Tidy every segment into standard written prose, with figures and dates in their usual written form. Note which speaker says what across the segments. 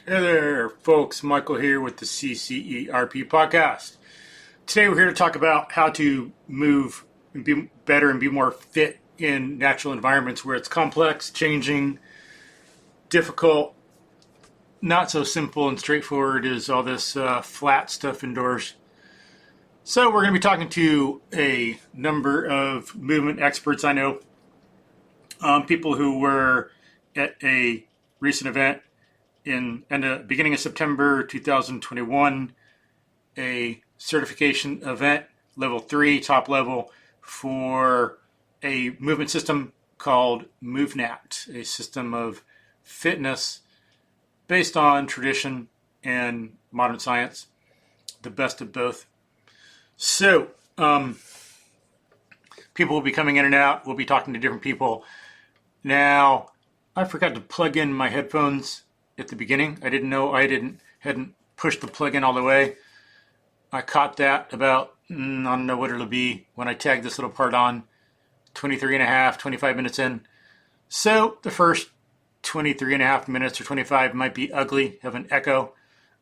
Speaker 1: Hey there, folks. Michael here with the CCERP podcast. Today we're here to talk about how to move and be better and be more fit in natural environments where it's complex, changing, difficult, not so simple and straightforward as all this flat stuff indoors. So we're going to be talking to a number of movement experts I know, people who were at a recent event in the beginning of September 2021, a certification event, level 3, top level, for a movement system called MovNat, a system of fitness based on tradition and modern science, the best of both. So, people will be coming in and out. We'll be talking to different people. Now, I forgot to plug in my headphones at the beginning. I didn't know hadn't pushed the plug in all the way. I caught that about, I don't know what it'll be when I tag this little part on, 25 minutes in. So the first 23 and a half minutes or 25 might be ugly, have an echo.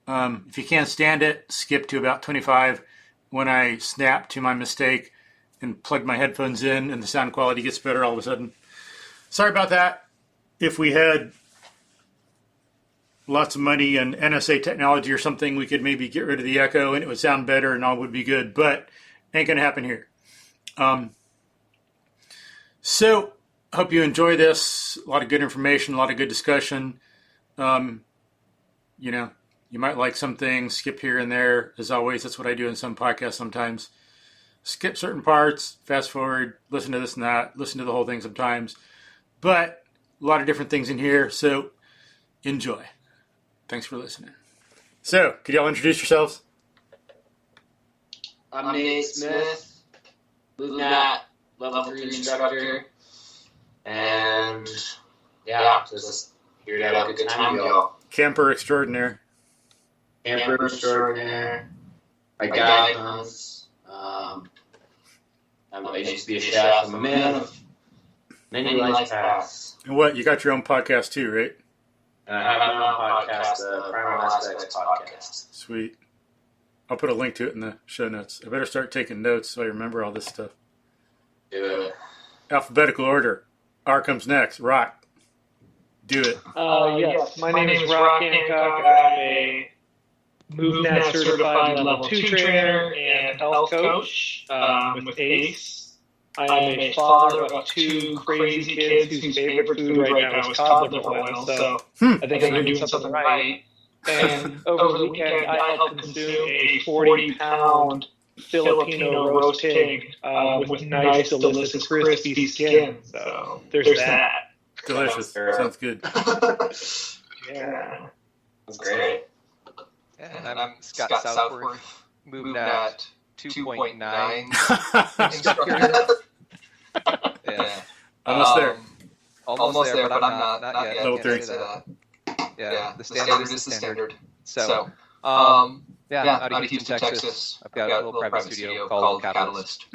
Speaker 1: If you can't stand it, skip to about 25 when I snap to my mistake and plug my headphones in and the sound quality gets better all of a sudden. Sorry about that. If we had lots of money and NSA technology or something, we could maybe get rid of the echo and it would sound better and all would be good, but ain't going to happen here. So I hope you enjoy this. A lot of good information, a lot of good discussion. You might like some things, skip here and there. As always, that's what I do in some podcasts sometimes. Skip certain parts, fast forward, listen to this and that, listen to the whole thing sometimes. But a lot of different things in here, so enjoy. Thanks for listening. So, could y'all introduce yourselves?
Speaker 2: I'm Nate Smith, MovNat Level 3 instructor, and just here to have a good time, y'all.
Speaker 1: Camper extraordinaire.
Speaker 2: Camper extraordinaire. I guide hunts. I used to be a chef. I'm a man of many life paths.
Speaker 1: And what? You got your own podcast too, right?
Speaker 2: And I have my own podcast, the Primal Aspects podcast.
Speaker 1: Sweet. I'll put a link to it in the show notes. I better start taking notes so I remember all this stuff.
Speaker 2: Do it.
Speaker 1: Alphabetical order. R comes next. Rock. Do it.
Speaker 3: Yes. My name is Rock Hancock. I'm a MovNat Certified Level 2 Trainer and Health Coach with ACE. I am a father of 2 crazy kids whose favorite food right now is toddler oil, so I think I'm doing something right. And over the weekend, I helped consume a 40-pound Filipino roast pig with nice, delicious, crispy skin. So there's that.
Speaker 1: Delicious. Sounds good.
Speaker 3: Yeah.
Speaker 2: That's great.
Speaker 4: And I'm Scott Southworth, MovNat 2.9 instructor. Yeah.
Speaker 1: Almost there.
Speaker 4: Almost there, but I'm not yet.
Speaker 1: Level 3.
Speaker 4: Yeah, the standard is the standard. So,
Speaker 2: out
Speaker 4: of Houston, Texas. I've got a little private studio called Catalyst.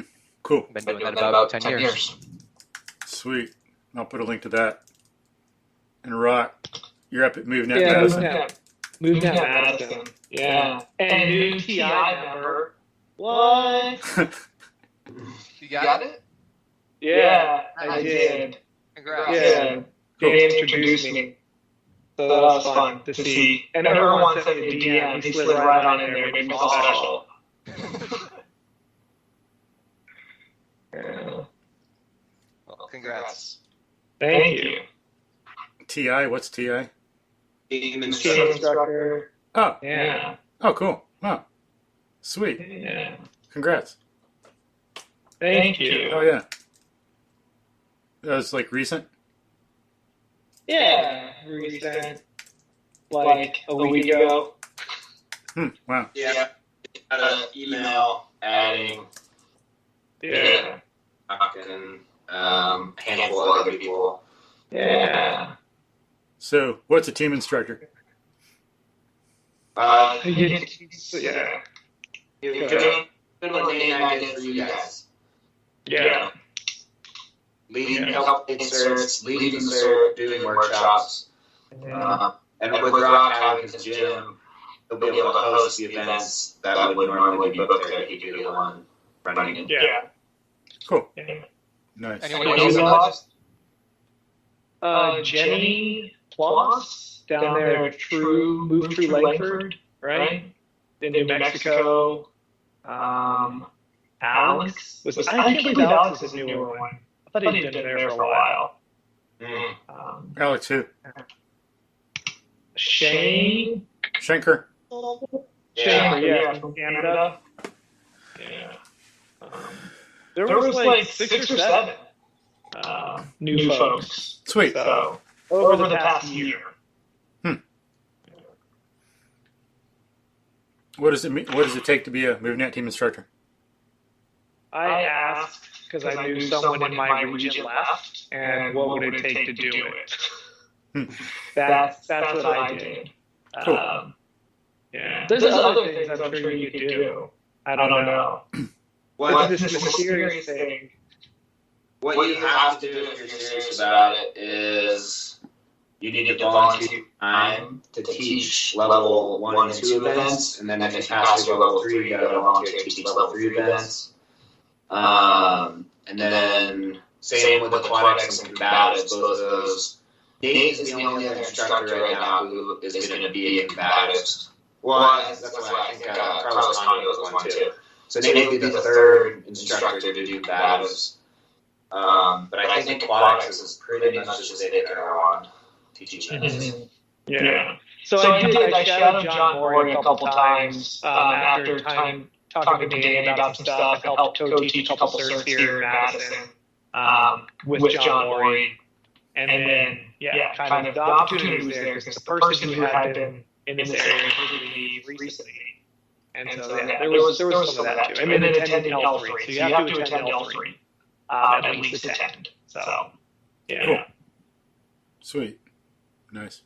Speaker 1: Cool.
Speaker 4: Been doing that about 10 years.
Speaker 1: Sweet. I'll put a link to that. And Rock, you're up at MovNat
Speaker 3: Madison.
Speaker 1: Madison.
Speaker 3: MovNat Madison. Yeah. And new TI member. What?
Speaker 4: You got it?
Speaker 3: Yeah, I did.
Speaker 4: Congrats.
Speaker 3: Yeah. They introduced me. So that was fun to see. And everyone sent me a DM. He slid right on in there, made me feel special. Yeah.
Speaker 4: Well, congrats.
Speaker 3: Thank you.
Speaker 1: TI, what's TI?
Speaker 2: Team
Speaker 3: Team
Speaker 2: instructor.
Speaker 3: instructor.
Speaker 1: Oh.
Speaker 3: Yeah.
Speaker 1: Oh, cool. Wow. Sweet.
Speaker 3: Yeah.
Speaker 1: Congrats.
Speaker 3: Thank you.
Speaker 1: Oh, yeah. That was like recent?
Speaker 3: Yeah. Recent. Like a week ago.
Speaker 1: Wow.
Speaker 2: Yeah. Got an email adding
Speaker 3: Yeah.
Speaker 2: and a handful of other people.
Speaker 3: Yeah.
Speaker 1: So, what's a team instructor?
Speaker 2: Yeah.
Speaker 3: Yeah.
Speaker 2: Similar name I did for you guys.
Speaker 3: Yeah.
Speaker 2: Leading
Speaker 3: Yeah.
Speaker 2: help inserts, leading insert, doing workshops. And with Rock having his gym, he'll be able to host the events that would normally be booked there. He'd be the one running it.
Speaker 3: Yeah.
Speaker 1: Cool.
Speaker 3: Yeah.
Speaker 1: Nice.
Speaker 4: Anyone else involved?
Speaker 3: Jenny Plus down there at Move True Langford, right? In New Mexico. Alex I can't believe Alex is a newer one. I thought he'd been there for a while.
Speaker 1: Alex who?
Speaker 3: Shane.
Speaker 1: Schenker.
Speaker 3: Yeah, from Canada. Yeah. There was like 6 or 7 new folks.
Speaker 1: Sweet.
Speaker 3: So over the past year.
Speaker 1: What does it mean? What does it take to be a MovNat team instructor?
Speaker 3: I asked because I knew someone in my region left, and what would it take to do it? That's what I did.
Speaker 1: Cool.
Speaker 3: Yeah. There's other things I'm sure you could do. I don't know. It's this mysterious thing.
Speaker 2: What you have to do if you're serious about it is you need to volunteer time to teach level 1 and 2 events, and then if you pass your level 3, you got to volunteer to teach level 3 events. And then same with aquatics and combatives, both of those. Dave is the only other instructor right now who is going to be in combatives. Well, that's why I think Carlos Condo is one too. So Nate will be the third instructor to do combatives. But I think aquatics is pretty much just they are on teaching events.
Speaker 3: Yeah. So I shadowed John Morey a couple times after talking to Danny about some stuff and helped co-teach a couple certs here in Madison with John Morey. And then, kind of the opportunity was there because the person who had been in this area recently. And so, there was some of that too. And then attending L3. So you have to attend L3. At least attend. So, yeah.
Speaker 1: Cool. Sweet. Nice.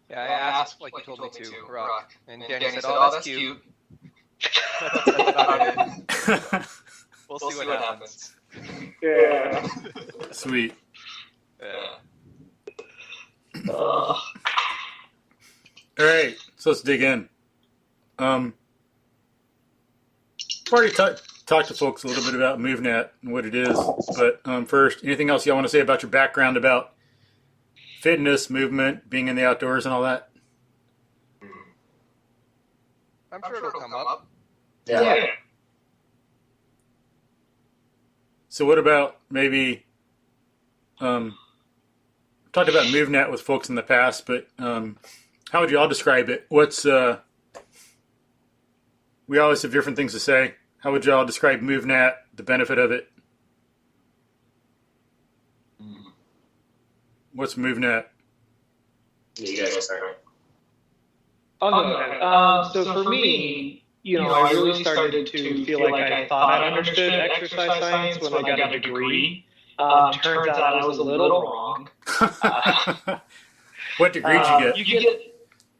Speaker 4: Yeah, I asked like you told me to, Rock. And Danny said, oh, that's cute. That's about it. We'll see what happens.
Speaker 3: Yeah.
Speaker 1: Sweet.
Speaker 4: Yeah.
Speaker 1: All right, so let's dig in. I've already talked to folks a little bit about MovNat and what it is, but first, anything else y'all want to say about your background about fitness, movement, being in the outdoors, and all that?
Speaker 4: I'm sure it'll come up.
Speaker 2: Yeah.
Speaker 1: So what about maybe, talked about MovNat with folks in the past, but how would you all describe it? We always have different things to say. How would you all describe MovNat, the benefit of it? What's MovNat?
Speaker 2: You guys start.
Speaker 3: I'll go ahead. So for me, I really started to feel like I thought I understood exercise science when I got a degree. Turns out I was a little wrong.
Speaker 1: What degree did you get?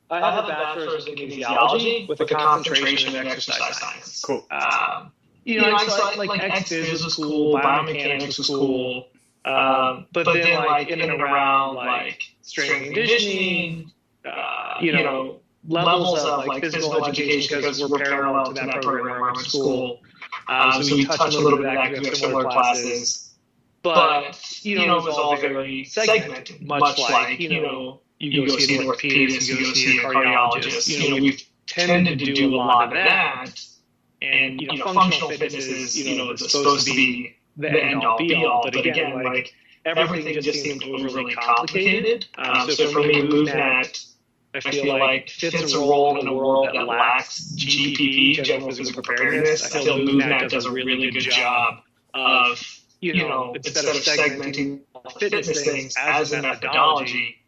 Speaker 3: I have a bachelor's in kinesiology with a concentration in exercise science.
Speaker 1: Cool.
Speaker 3: I like ex-phys was cool, biomechanics was cool, but then like in and around like strength and conditioning, levels of like physical education because we're parallel to that program where I went to school. So we touch a little bit of that because we have similar classes. But, it was all very segmented, much like, you go see an orthopedist, you go see a cardiologist. We've tended to do a lot of that. And, functional fitness is, it's supposed to be the end-all, be-all. But again, like, everything just seemed overly complicated. So for me, MovNat, I feel like fits a role in a world that lacks GPP, general physical preparedness. I feel MovNat does a really good job of, instead of segmenting fitness things as a methodology,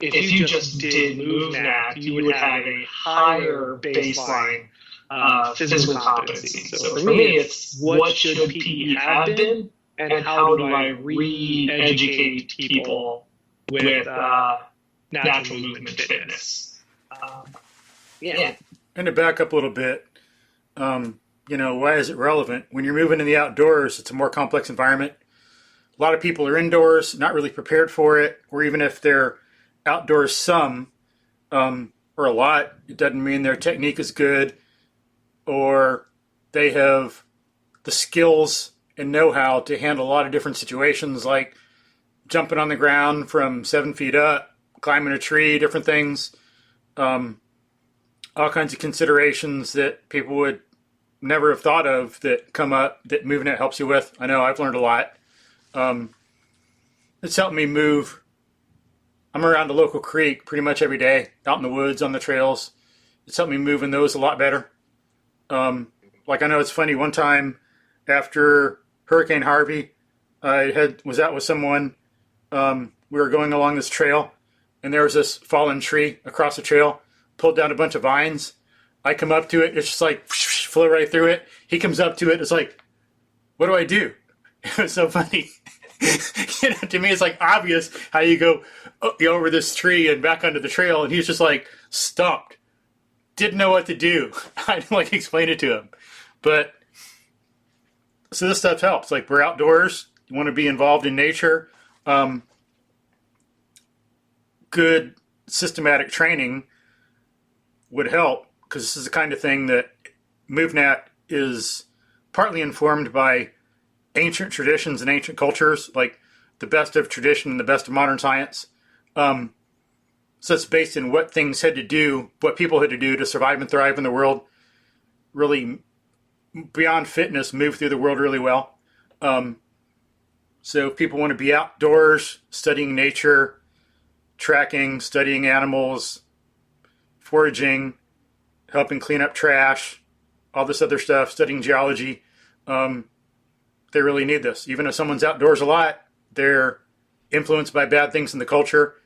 Speaker 3: if you just did MovNat, you would have a higher baseline physical competency. So for me, it's what should PE have been, and how do I re-educate people with natural movement fitness?
Speaker 1: And to back up a little bit, why is it relevant? When you're moving in the outdoors, it's a more complex environment. A lot of people are indoors, not really prepared for it, or even if they're outdoors some or a lot, it doesn't mean their technique is good or they have the skills and know-how to handle a lot of different situations, like jumping on the ground from 7 feet up, climbing a tree, different things, all kinds of considerations that people would never have thought of that come up that MovNat helps you with. I know I've learned a lot. It's helped me move. I'm around a local creek pretty much every day, out in the woods, on the trails. It's helped me move in those a lot better. Like, I know it's funny, one time after Hurricane Harvey, I was out with someone. We were going along this trail, and there was this fallen tree across the trail, pulled down a bunch of vines. I come up to it, it's just like, flew right through it. He comes up to it, it's like, what do I do? It was so funny. To me, it's like obvious how you go over this tree and back onto the trail, and he's just like stumped. Didn't know what to do. I didn't like explain it to him. But so this stuff helps. Like, we're outdoors, you want to be involved in nature. Good systematic training would help, because this is the kind of thing that MovNat is partly informed by ancient traditions and ancient cultures, like the best of tradition and the best of modern science. So it's based in what things had to do, what people had to do to survive and thrive in the world, really beyond fitness, move through the world really well. So if people want to be outdoors, studying nature, tracking, studying animals, foraging, helping clean up trash, all this other stuff, studying geology, they really need this. Even if someone's outdoors a lot, they're influenced by bad things in the culture,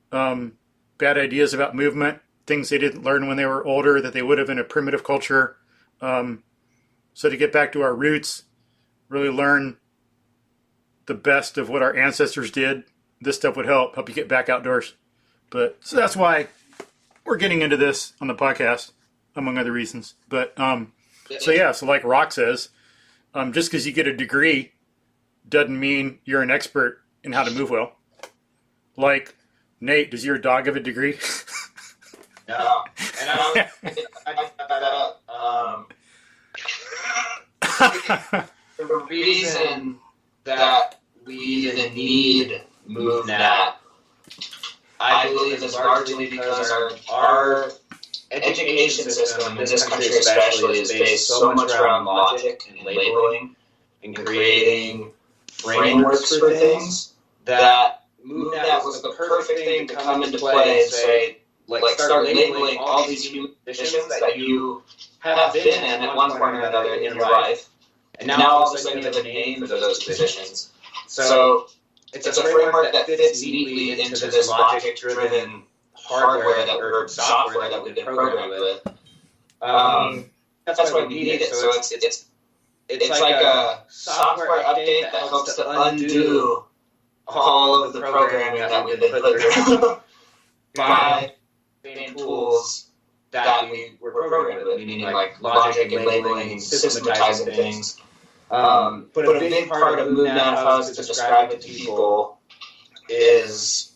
Speaker 1: bad ideas about movement, things they didn't learn when they were older that they would have in a primitive culture. So to get back to our roots, really learn the best of what our ancestors did, this stuff would help you get back outdoors. But so that's why we're getting into this on the podcast, among other reasons. But so like Rock says, just because you get a degree doesn't mean you're an expert in how to move well. Like, Nate, does your dog have a degree?
Speaker 2: No. And I just got that up. The reason that we even need MovNat, I believe, is largely because our education system in this country especially is based so much around logic and labeling and creating frameworks for things that MovNat was the perfect thing to come into play and say, like, start labeling all these human conditions that you have been in at one point or another in your life, and now all of a sudden you have a name for those conditions. So it's a framework that fits neatly into this logic-driven hardware or software that we've been programmed with. That's why we need it. So it's like a software update that helps to undo all of the programming that we've been put through by same tools that we were programmed with, meaning like logic and labeling and systematizing things. But a big part of MovNat, how I was to describe it to people, is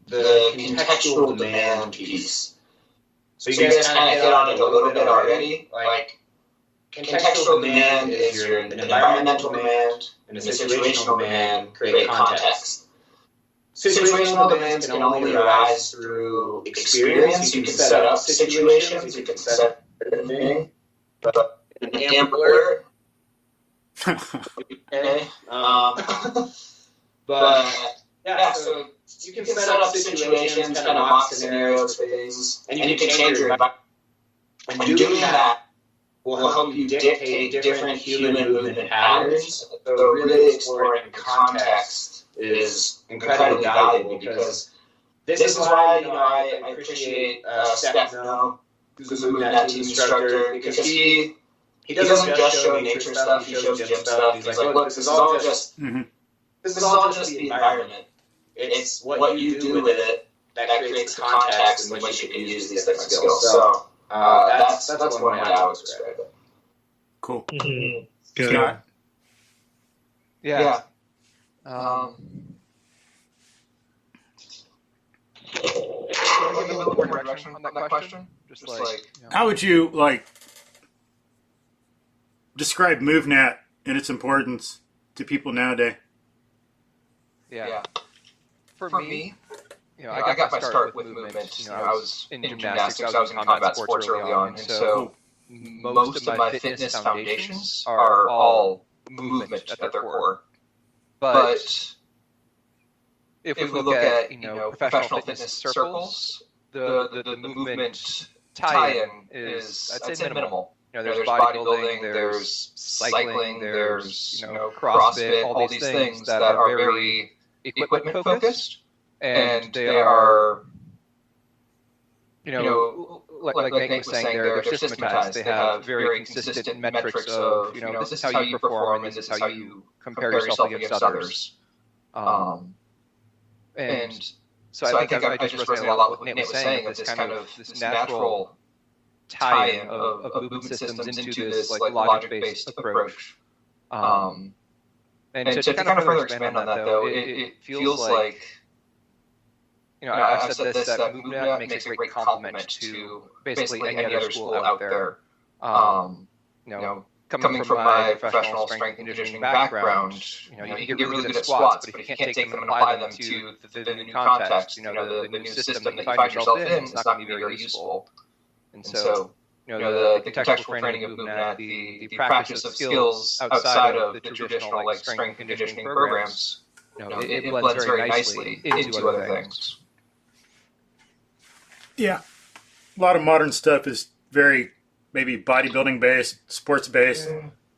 Speaker 2: the contextual demand piece. So you guys kind of hit on it a little bit already. Like, contextual demand is an environmental demand and a situational demand create context. Situational demands can only arise through experience. You can set up situations, you can set everything, but an ampler. Okay. But yeah, so you can set up situations, kind of mock scenarios for things, and you can change your environment. And doing that will help you dictate different human movement patterns. So really exploring context is incredibly valuable, because this is why I appreciate Stefano, who's a MovNat team instructor, because he doesn't just show nature stuff, he shows gym stuff. He's like, look, this is all just the environment. It's what you do with it that creates the context in which you can use these different skills. So that's one way I would describe it.
Speaker 1: Cool.
Speaker 3: Mm-hmm. Good.
Speaker 1: Scott?
Speaker 4: Yeah. Can I give a little more direction on that question? Just like,
Speaker 1: How would you describe MovNat and its importance to people nowadays?
Speaker 4: Yeah. For me, I got my start with movement. I was in gymnastics. I was in combat sports early on, and so most of my fitness foundations are all movement at their core. But if we look at professional fitness circles, the movement tie-in is, I'd say, minimal. There's bodybuilding, there's cycling, there's CrossFit, all these things that are very equipment focused, and they are like Nate was saying, they're systematized. They have very consistent metrics of this is how you perform and this is how you compare yourself against others. And so I think I just resonate a lot with what Nate was saying, that this kind of this natural tie-in of movement systems into this logic-based approach. And to kind of further expand on that, though, it feels like, I've said this, that MovNat makes a great complement to basically any other school out there. Coming from my professional strength and conditioning background, you can get really good at squats, but if you can't take them and apply them to the new context, the new system that you find yourself in, it's not going to be very useful. And so, the contextual training of MovNat, the practice of skills outside of the traditional strength and conditioning programs, it blends very nicely into other things.
Speaker 1: Yeah. A lot of modern stuff is very maybe bodybuilding based, sports based.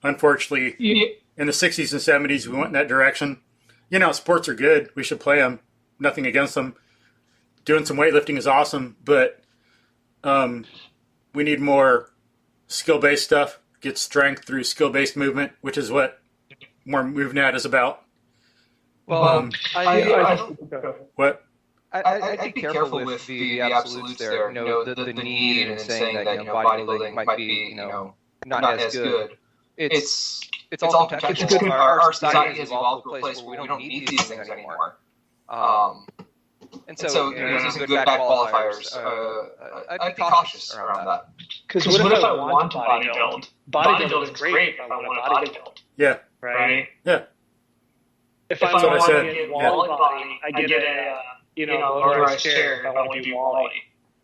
Speaker 1: Unfortunately, in the 60s and 70s, we went in that direction. Sports are good. We should play them. Nothing against them. Doing some weightlifting is awesome, but we need more skill-based stuff. Get strength through skill-based movement, which is what more MovNat is about.
Speaker 4: Well,
Speaker 1: what?
Speaker 4: I'd be careful with the absolutes there. The need and saying that bodybuilding might be not as good. It's all contextual. Our society has evolved to a place where we don't need these things anymore. And so using good bad qualifiers, I'd be cautious around that.
Speaker 3: Because what if I want to bodybuild? Bodybuilding is great if I want to bodybuild.
Speaker 1: Yeah.
Speaker 3: Right?
Speaker 1: Yeah.
Speaker 3: If I want to get wall body, I get a motorized chair if I want to be wally.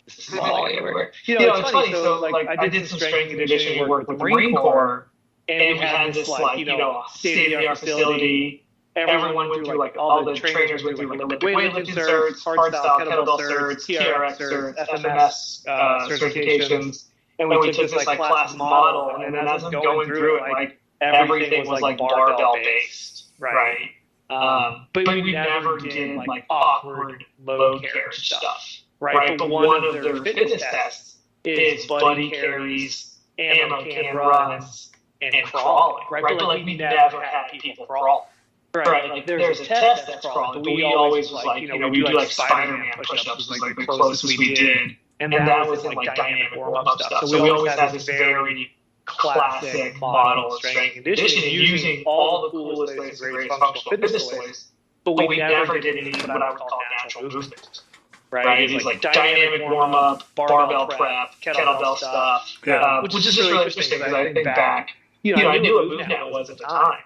Speaker 3: This is wally everywhere. It's funny. So, I did some strength and conditioning work with the Marine Corps, and we had this, state-of-the-art facility. Everyone went through, all the trainers went through, Olympic weightlifting certs, hardstyle kettlebell certs, TRX certs, FMS certifications, and we took this, class model, and then as I'm going through it, everything was, barbell-based, right? But we never did awkward load carry stuff, right? But one of their fitness tests is buddy carries, ammo can runs, and crawling, right? But we never had people crawl, right? There's a test that's crawling, but we always was we do Spider-Man push-ups was the closest we did, and that was in dynamic warm-up stuff. So we always had this very classic model of strength and conditioning using all the coolest, latest, and greatest functional fitness toys, but we never did any what I would call natural movement. Right? It was dynamic warm-up, barbell prep, kettlebell stuff, which is just really interesting because I think back, I knew what MovNat was at the time.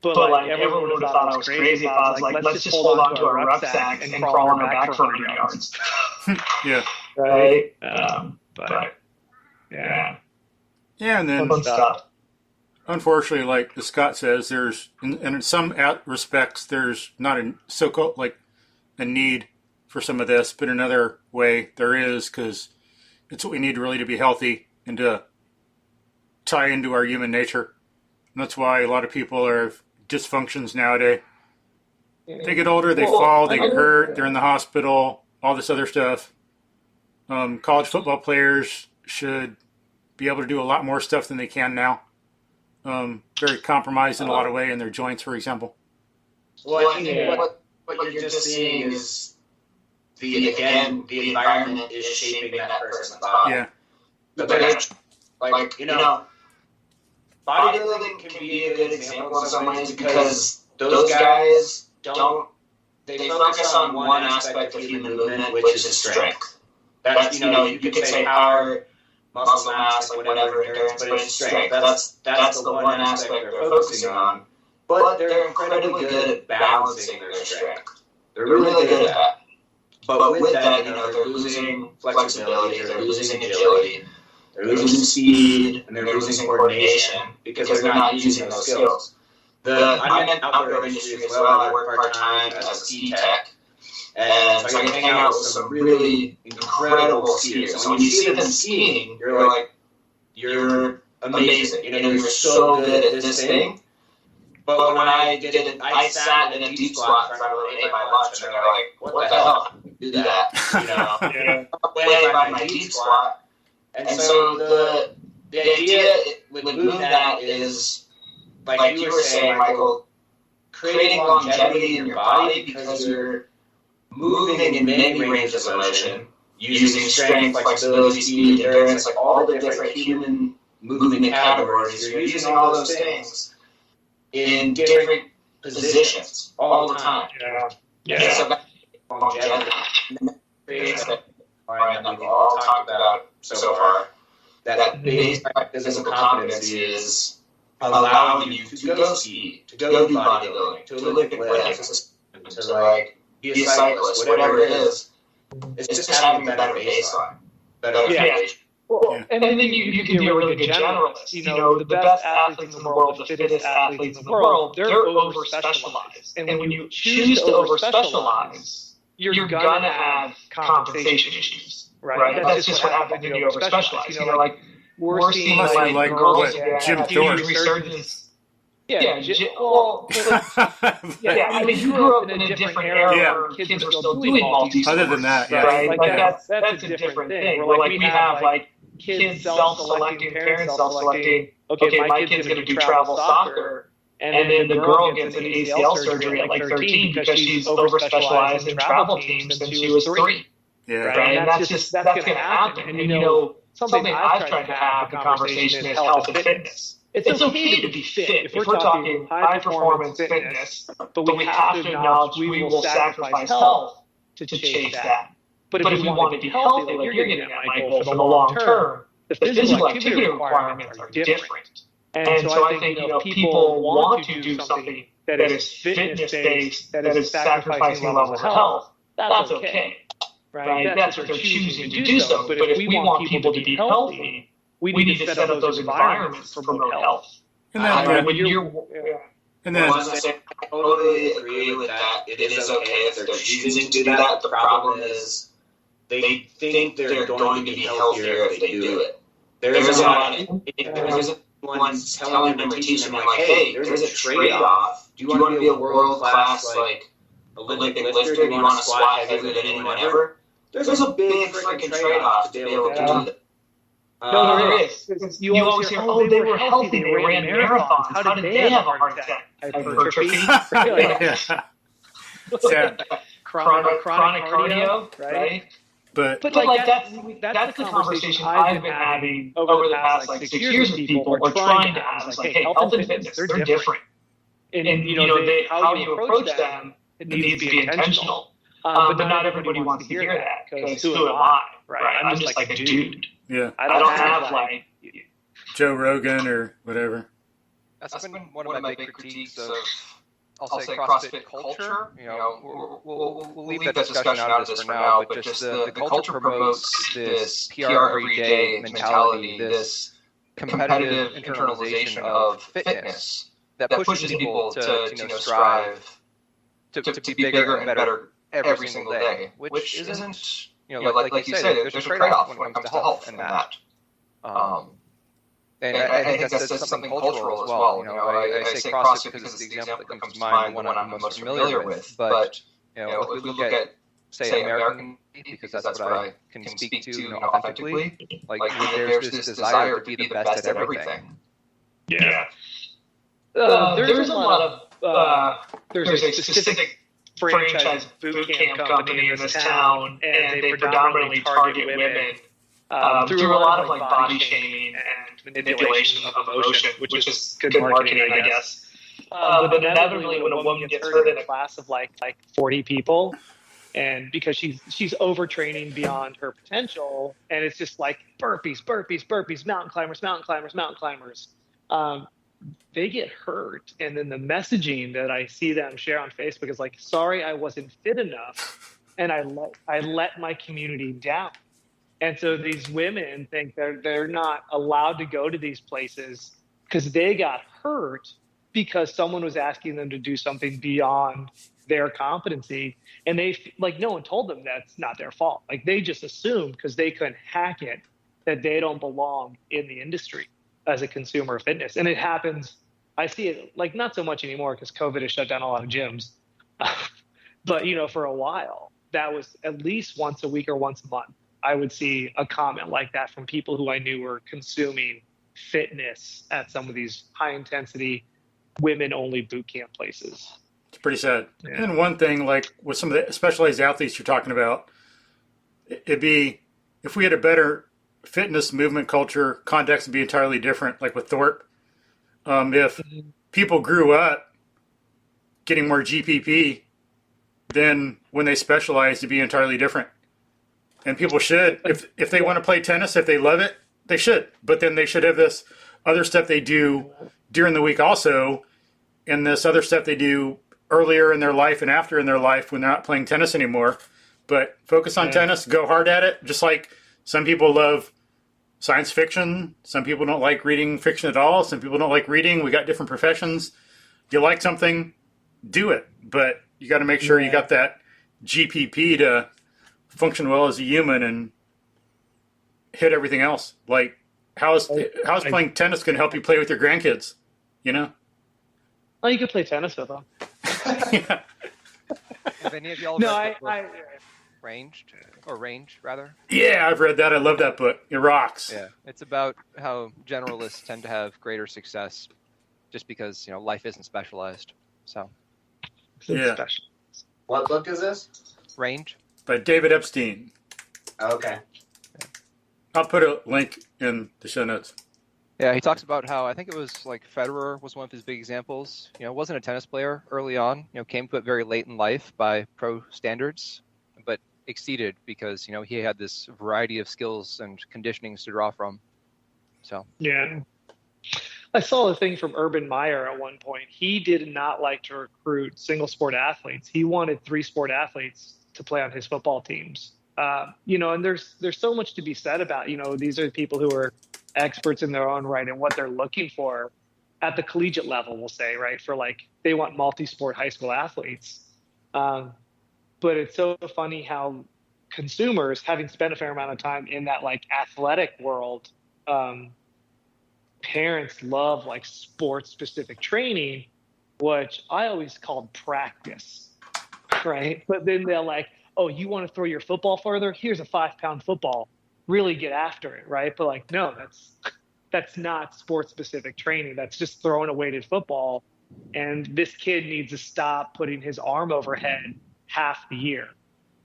Speaker 3: But everyone would have thought I was crazy if I was let's just hold on to our rucksack and crawl on our back for 100 yards.
Speaker 1: Yeah.
Speaker 3: Right? But yeah.
Speaker 1: Yeah, and then
Speaker 3: fun stuff.
Speaker 1: Unfortunately, like the Scott says, there's in some respects there's not a so-called a need for some of this, but another way there is, because it's what we need really to be healthy and to tie into our human nature. And that's why a lot of people are dysfunctions nowadays. They get older, they fall, they get hurt, they're in the hospital, all this other stuff. College football players should be able to do a lot more stuff than they can now. Very compromised in a lot of ways in their joints, for example.
Speaker 2: Well, I think what you're just seeing is the environment is shaping that person's body.
Speaker 1: Yeah.
Speaker 2: Bodybuilding can be a good example in some ways because those guys they focus on one aspect of human movement, which is strength. That's, you could say power, muscle mass, like whatever, endurance, but it's strength. That's the one aspect they're focusing on. But they're incredibly good at balancing their strength. They're really good at that. But with that, they're losing flexibility, they're losing agility, they're losing speed, and they're losing coordination because they're not using those skills. I'm in outdoor industry as well. I work part-time as a ski tech. And so I get to hang out with some really incredible skiers. And when you see them skiing, you're like, you're amazing. You're so good at this thing. But when I sat in a deep squat in front of them and ate my lunch, and they're like, what the hell? Do that. Way by my deep squat. And so the idea with Movnat is, like you were saying, Michael, creating longevity in your body because you're moving in many ranges of motion, using strength, flexibility, speed, endurance, like all the different human movement categories. You're using all those things in different positions all the time. Yeah. So that's longevity. That we've all talked about so far. That basic physical competency is allowing you to go ski, to go do bodybuilding, to Olympic lifts, to be a cyclist, whatever it is. It's just having a better baseline, better foundation.
Speaker 3: Well, and then you can be a really good generalist. The best athletes in the world, the fittest athletes in the world, they're over-specialized. And when you choose to over-specialize, you're going to have compensation issues, right? That's just what happens when you over-specialize. We're seeing girls
Speaker 1: Jim
Speaker 3: have
Speaker 1: Thorpe.
Speaker 3: resurgence. Yeah, I mean, you grew up in a different era where kids were still doing multi-sports.
Speaker 1: Other than that, yeah.
Speaker 3: Right? That's a different thing. Where, we have, kids self-selecting, parents self-selecting, okay, my kid's going to do travel soccer, and then the girl gets an ACL surgery at 13 because she's over-specialized in travel teams since she was 3.
Speaker 1: Yeah.
Speaker 3: Right? And that's going to happen. And, something I've tried to have the conversation is health and fitness. It's okay to be fit. If we're talking high-performance fitness, but we have to acknowledge we will sacrifice health to chase that. But if we want to be healthy, like you're getting at, Michael, for the long term, the physical activity requirements are different. And so I think, people want to do something that is fitness-based, that is sacrificing levels of health. That's okay. Right? That's what they're choosing to do so. But if we want people to be healthy, we need to set up those environments to promote health.
Speaker 1: And then,
Speaker 2: I totally agree with that. It is okay if they're choosing to do that. The problem is they think they're going to be healthier if they do it. There isn't one telling them or teaching them, hey, there's a trade-off. Do you want to be a world-class, Olympic lifter? Do you want to squat heavier than anyone ever? There's a big freaking trade-off to be able to do that.
Speaker 3: No, there is. You always hear, they were healthy, they ran marathons. How did they have a heart attack? Hypertrophy. Chronic cardio, right?
Speaker 1: But
Speaker 3: that's the conversation I've been having over the past 6 years with people, or trying to have. Hey, health and fitness, they're different. And how you approach them, it needs to be intentional. But not everybody wants to hear that, because who am I? Right? I'm just like a dude.
Speaker 1: Yeah.
Speaker 3: I don't have
Speaker 1: Joe Rogan or whatever.
Speaker 4: That's been one of my big critiques of, I'll say, CrossFit culture. We'll leave that discussion out of this for now, but just the culture promotes this PR everyday mentality, this competitive internalization of fitness that pushes people to strive to be bigger and better every single day, which isn't, like you say, there's a trade-off when it comes to health and that. And I think that's something cultural as well. I say CrossFit because it's the example that comes to mind, the one I'm most familiar with. But if we look at, say, American, because that's what I can speak to authentically, there's this desire to be the best at everything.
Speaker 3: Yeah. There's a lot of there's a specific franchise boot camp company in this town, and they predominantly target women through a lot of body shaming and manipulation of emotion, which is good marketing, I guess. but inevitably when a woman gets hurt in a class of like 40 people, and because she's overtraining beyond her potential, and it's just like burpees, mountain climbers, they get hurt. And then the messaging that I see them share on Facebook is like, sorry, I wasn't fit enough, and I let my community down. And so these women think they're not allowed to go to these places because they got hurt because someone was asking them to do something beyond their competency. And they, like, no one told them that's not their fault. Like, they just assumed because they couldn't hack it that they don't belong in the industry as a consumer of fitness. And it happens, I see it, like, not so much anymore because COVID has shut down a lot of gyms. But, you know, for a while, that was at least once a week or once a month, I would see a comment like that from people who I knew were consuming fitness at some of these high intensity women only boot camp places.
Speaker 1: It's pretty sad.
Speaker 3: Yeah.
Speaker 1: And one thing, like with some of the specialized athletes you're talking about, it'd be, if we had a better fitness movement culture, context would be entirely different. Like with Thorpe, if people grew up getting more GPP, then when they specialize, it'd be entirely different. And people should, if they want to play tennis, if they love it, they should. But then they should have this other stuff they do during the week also, and this other stuff they do earlier in their life and after in their life when they're not playing tennis anymore. But focus on tennis, go hard at it. Just like some people love science fiction, some people don't like reading fiction at all, some people don't like reading. We got different professions. You like something, do it. But you got to make sure you got that GPP to function well as a human and hit everything else. Like, how's playing tennis going to help you play with your grandkids? You know?
Speaker 3: Oh, you could play tennis with them.
Speaker 1: Yeah.
Speaker 4: Have any of y'all read the book Range, rather?
Speaker 1: Yeah, I've read that. I love that book. It rocks.
Speaker 4: Yeah, it's about how generalists tend to have greater success just because, you know, life isn't specialized. So,
Speaker 1: Yeah.
Speaker 2: What book is this?
Speaker 4: Range.
Speaker 1: By David Epstein.
Speaker 2: Okay.
Speaker 1: I'll put a link in the show notes.
Speaker 4: Yeah, he talks about how, I think it was like Federer was one of his big examples. You know, wasn't a tennis player early on, you know, came to it very late in life by pro standards, but exceeded because, you know, he had this variety of skills and conditionings to draw from. So,
Speaker 3: yeah. I saw a thing from Urban Meyer at one point. He did not like to recruit single sport athletes. He wanted 3 sport athletes to play on his football teams. You know, and there's so much to be said about, you know, these are people who are experts in their own right and what they're looking for at the collegiate level, we'll say, right? For like, they want multi-sport high school athletes. But it's so funny how consumers, having spent a fair amount of time in that like athletic world, parents love like sports specific training, which I always called practice, right? But then they're like, oh, you want to throw your football further? Here's a 5-pound football. Really get after it, right? But like, no, that's not sports specific training. That's just throwing a weighted football. And this kid needs to stop putting his arm overhead half the year,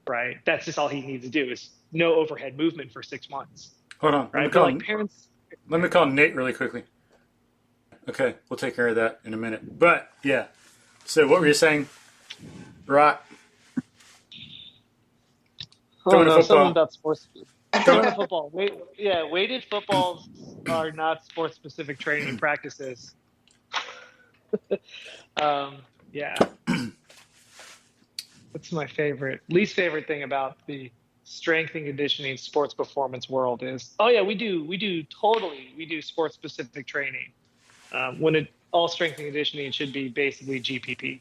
Speaker 3: right? That's just all he needs to do is no overhead movement for 6 months.
Speaker 1: Hold on.
Speaker 3: Right? But like parents.
Speaker 1: Let me call Nate really quickly. Okay, we'll take care of that in a minute. But yeah, so what were you saying, Rock?
Speaker 3: Oh no, something about sports. Throwing a football. Weighted footballs are not sports specific training practices. Yeah. That's my least favorite thing about the strength and conditioning sports performance world is, oh yeah, we do sports specific training. When all strength and conditioning should be basically GPP,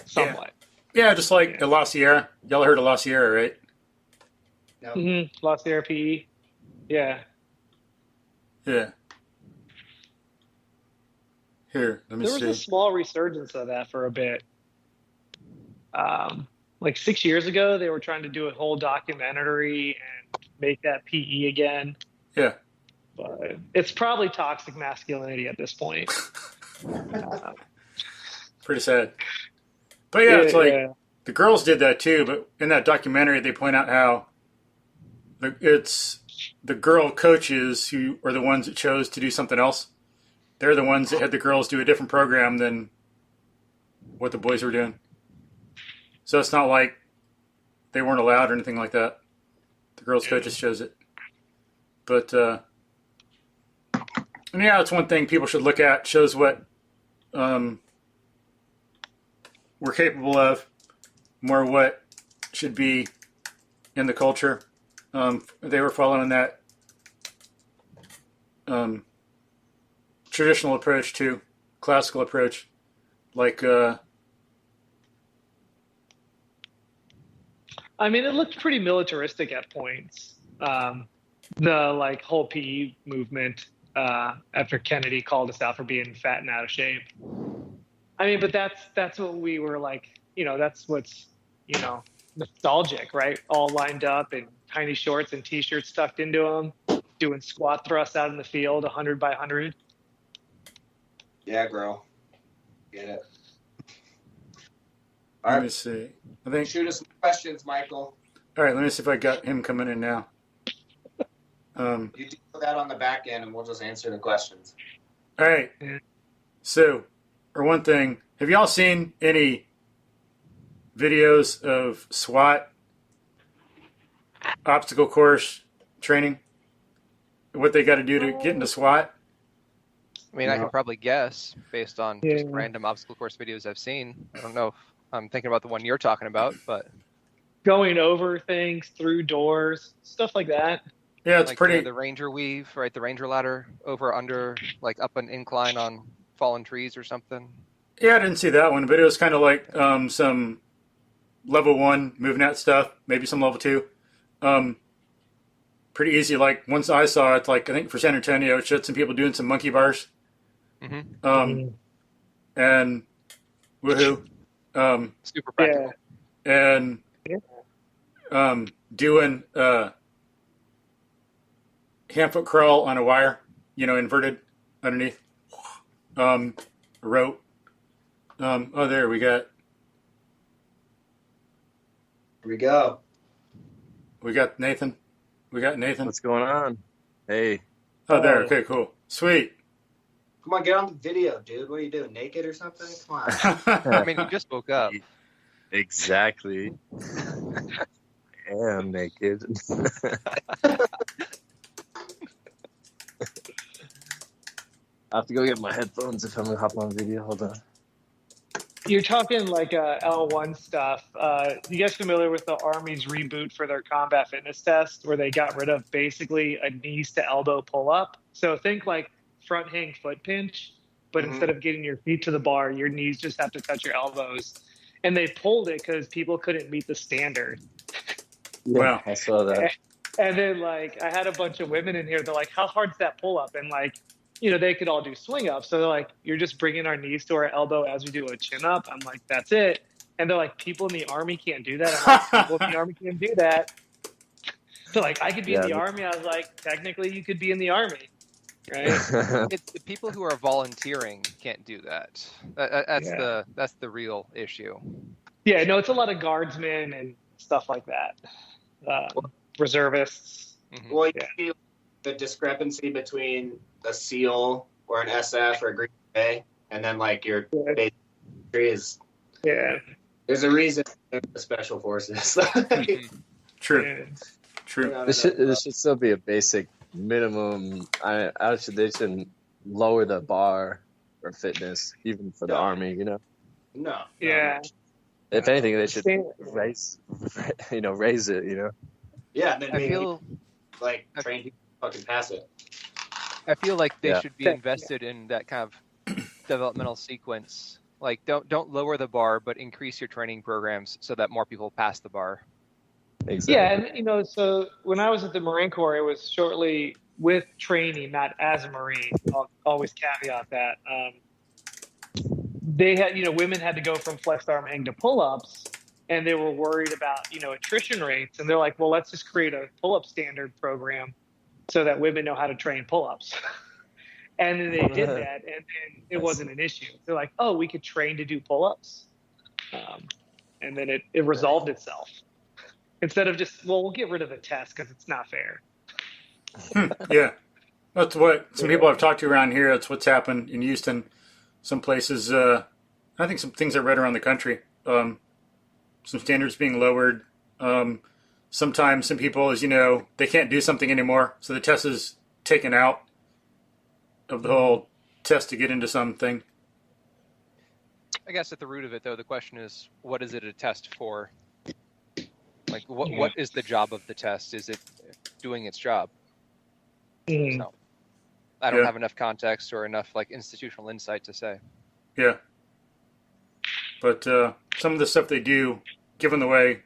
Speaker 3: somewhat.
Speaker 1: Yeah, just like the La Sierra. Y'all heard of La Sierra, right?
Speaker 2: No.
Speaker 3: Mm-hmm. La Sierra PE. Yeah.
Speaker 1: Yeah. Here, let me see.
Speaker 3: There was a small resurgence of that for a bit. Like 6 years ago, they were trying to do a whole documentary and make that PE again.
Speaker 1: Yeah.
Speaker 3: But it's probably toxic masculinity at this point.
Speaker 1: Pretty sad. But yeah, it's like the girls did that too. But in that documentary, they point out how it's the girl coaches who are the ones that chose to do something else. they're the ones that had the girls do a different program than what the boys were doing. So it's not like they weren't allowed or anything like that. The girls' coach just shows it. But, and yeah, it's one thing people should look at. Shows what we're capable of, more what should be in the culture. They were following that traditional approach too, classical approach, like.
Speaker 3: I mean, it looked pretty militaristic at points. The like whole PE movement after Kennedy called us out for being fat and out of shape. I mean, but that's what we were like. You know, that's what's nostalgic, right? All lined up in tiny shorts and t-shirts tucked into them, doing squat thrusts out in the field, 100 by 100.
Speaker 2: Yeah, girl. Get it.
Speaker 1: Let me see. I think.
Speaker 2: Shoot us some questions, Michael.
Speaker 1: All right, let me see if I got him coming in now.
Speaker 2: You do that on the back end, and we'll just answer the questions.
Speaker 1: All right. So, or one thing, have y'all seen any videos of SWAT obstacle course training? What they got to do to get into SWAT?
Speaker 4: I mean, I can probably guess based on just random obstacle course videos I've seen. I don't know if I'm thinking about the one you're talking about, but
Speaker 3: going over things, through doors, stuff like that.
Speaker 1: Yeah, it's
Speaker 4: like
Speaker 1: pretty.
Speaker 4: The Ranger weave, right? The Ranger ladder, over, under, like up an incline on fallen trees or something.
Speaker 1: Yeah, I didn't see that one, but it was kind of like some level 1 MovNat stuff, maybe some level 2. Pretty easy. Like once I saw it, like I think for San Antonio, it showed some people doing some monkey bars.
Speaker 4: Mm-hmm.
Speaker 1: And woohoo.
Speaker 4: Super practical.
Speaker 1: And doing hand-foot crawl on a wire, inverted underneath. Rope. There we got.
Speaker 2: Here we go.
Speaker 1: We got Nathan.
Speaker 5: What's going on? Hey.
Speaker 1: Oh, there. Okay, cool. Sweet.
Speaker 2: Come on, get on the video, dude. What are you doing, naked or something? Come on.
Speaker 4: I mean, you just woke up.
Speaker 5: Exactly. I am naked. I have to go get my headphones if I'm going to hop on video. Hold on.
Speaker 3: You're talking like L1 stuff. You guys familiar with the Army's reboot for their combat fitness test where they got rid of basically a knees to elbow pull-up? So think like front hang foot pinch, but instead of getting your feet to the bar, your knees just have to touch your elbows. And they pulled it because people couldn't meet the standard.
Speaker 5: Yeah, wow. I saw that.
Speaker 3: And then like I had a bunch of women in here. They're like, how hard's that pull-up? And like, they could all do swing ups. So they're like, you're just bringing our knees to our elbow as we do a chin up. I'm like, that's it. And they're like, people in the Army can't do that. I'm like, people in the Army can't do that. So like, I could be in the Army. I was like, technically you could be in the Army, right?
Speaker 4: It's the people who are volunteering can't do that. That's the real issue.
Speaker 3: Yeah, no, it's a lot of guardsmen and stuff like that. Reservists.
Speaker 2: Mm-hmm. Well, you see the discrepancy between a SEAL or an SF or a Green Beret, and then like your basic is. Yeah. There's a reason they're the Special Forces.
Speaker 1: True.
Speaker 3: Yeah.
Speaker 1: True.
Speaker 5: This should still be a basic minimum. They shouldn't lower the bar for fitness, even for the Army.
Speaker 2: No.
Speaker 3: Yeah.
Speaker 5: If anything, they should raise it.
Speaker 2: Yeah, and then
Speaker 4: I feel
Speaker 2: like train people to fucking pass it.
Speaker 4: I feel like they should be invested in that kind of developmental sequence. Like, don't lower the bar, but increase your training programs so that more people pass the bar.
Speaker 5: Exactly.
Speaker 3: Yeah, and so when I was at the Marine Corps, it was shortly with training, not as a Marine. I'll always caveat that. They had, women had to go from flexed arm hang to pull-ups, and they were worried about, attrition rates. And they're like, well, let's just create a pull-up standard program so that women know how to train pull-ups. And then they did that, and then it wasn't an issue. They're like, oh, we could train to do pull-ups. And then it resolved itself. Instead of just, we'll get rid of the test because it's not fair.
Speaker 1: Yeah. That's what some people I've talked to around here. That's what's happened in Houston. Some places, I think some things I read around the country. Some standards being lowered. Sometimes some people, as you know, they can't do something anymore, so the test is taken out of the whole test to get into something.
Speaker 4: I guess at the root of it, though, the question is, what is it a test for? Like, what is the job of the test? Is it doing its job? So, I don't have enough context or enough like institutional insight to say.
Speaker 1: Yeah. But some of the stuff they do, given the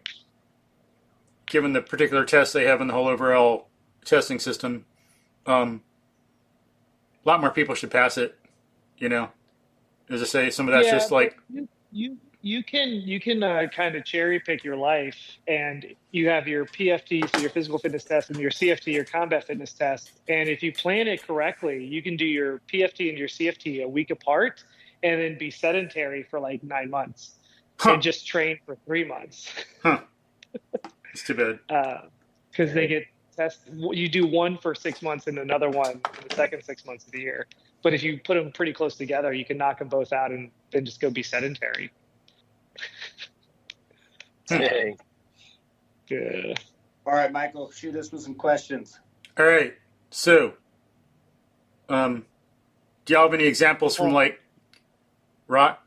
Speaker 1: particular tests they have in the whole overall testing system, a lot more people should pass it. You know, as I say, some of that's just like
Speaker 3: you can kind of cherry pick your life, and you have your PFT, so your physical fitness test, and your CFT, your combat fitness test. And if you plan it correctly, you can do your PFT and your CFT a week apart, and then be sedentary for like 9 months, and just train for 3 months.
Speaker 1: It's too bad.
Speaker 3: Because they get tested. You do one for 6 months and another one in the second 6 months of the year. But if you put them pretty close together, you can knock them both out and then just go be sedentary.
Speaker 5: Dang.
Speaker 3: Yeah.
Speaker 6: All right, Michael, shoot us with some questions.
Speaker 1: All right. So, do y'all have any examples from like Rock?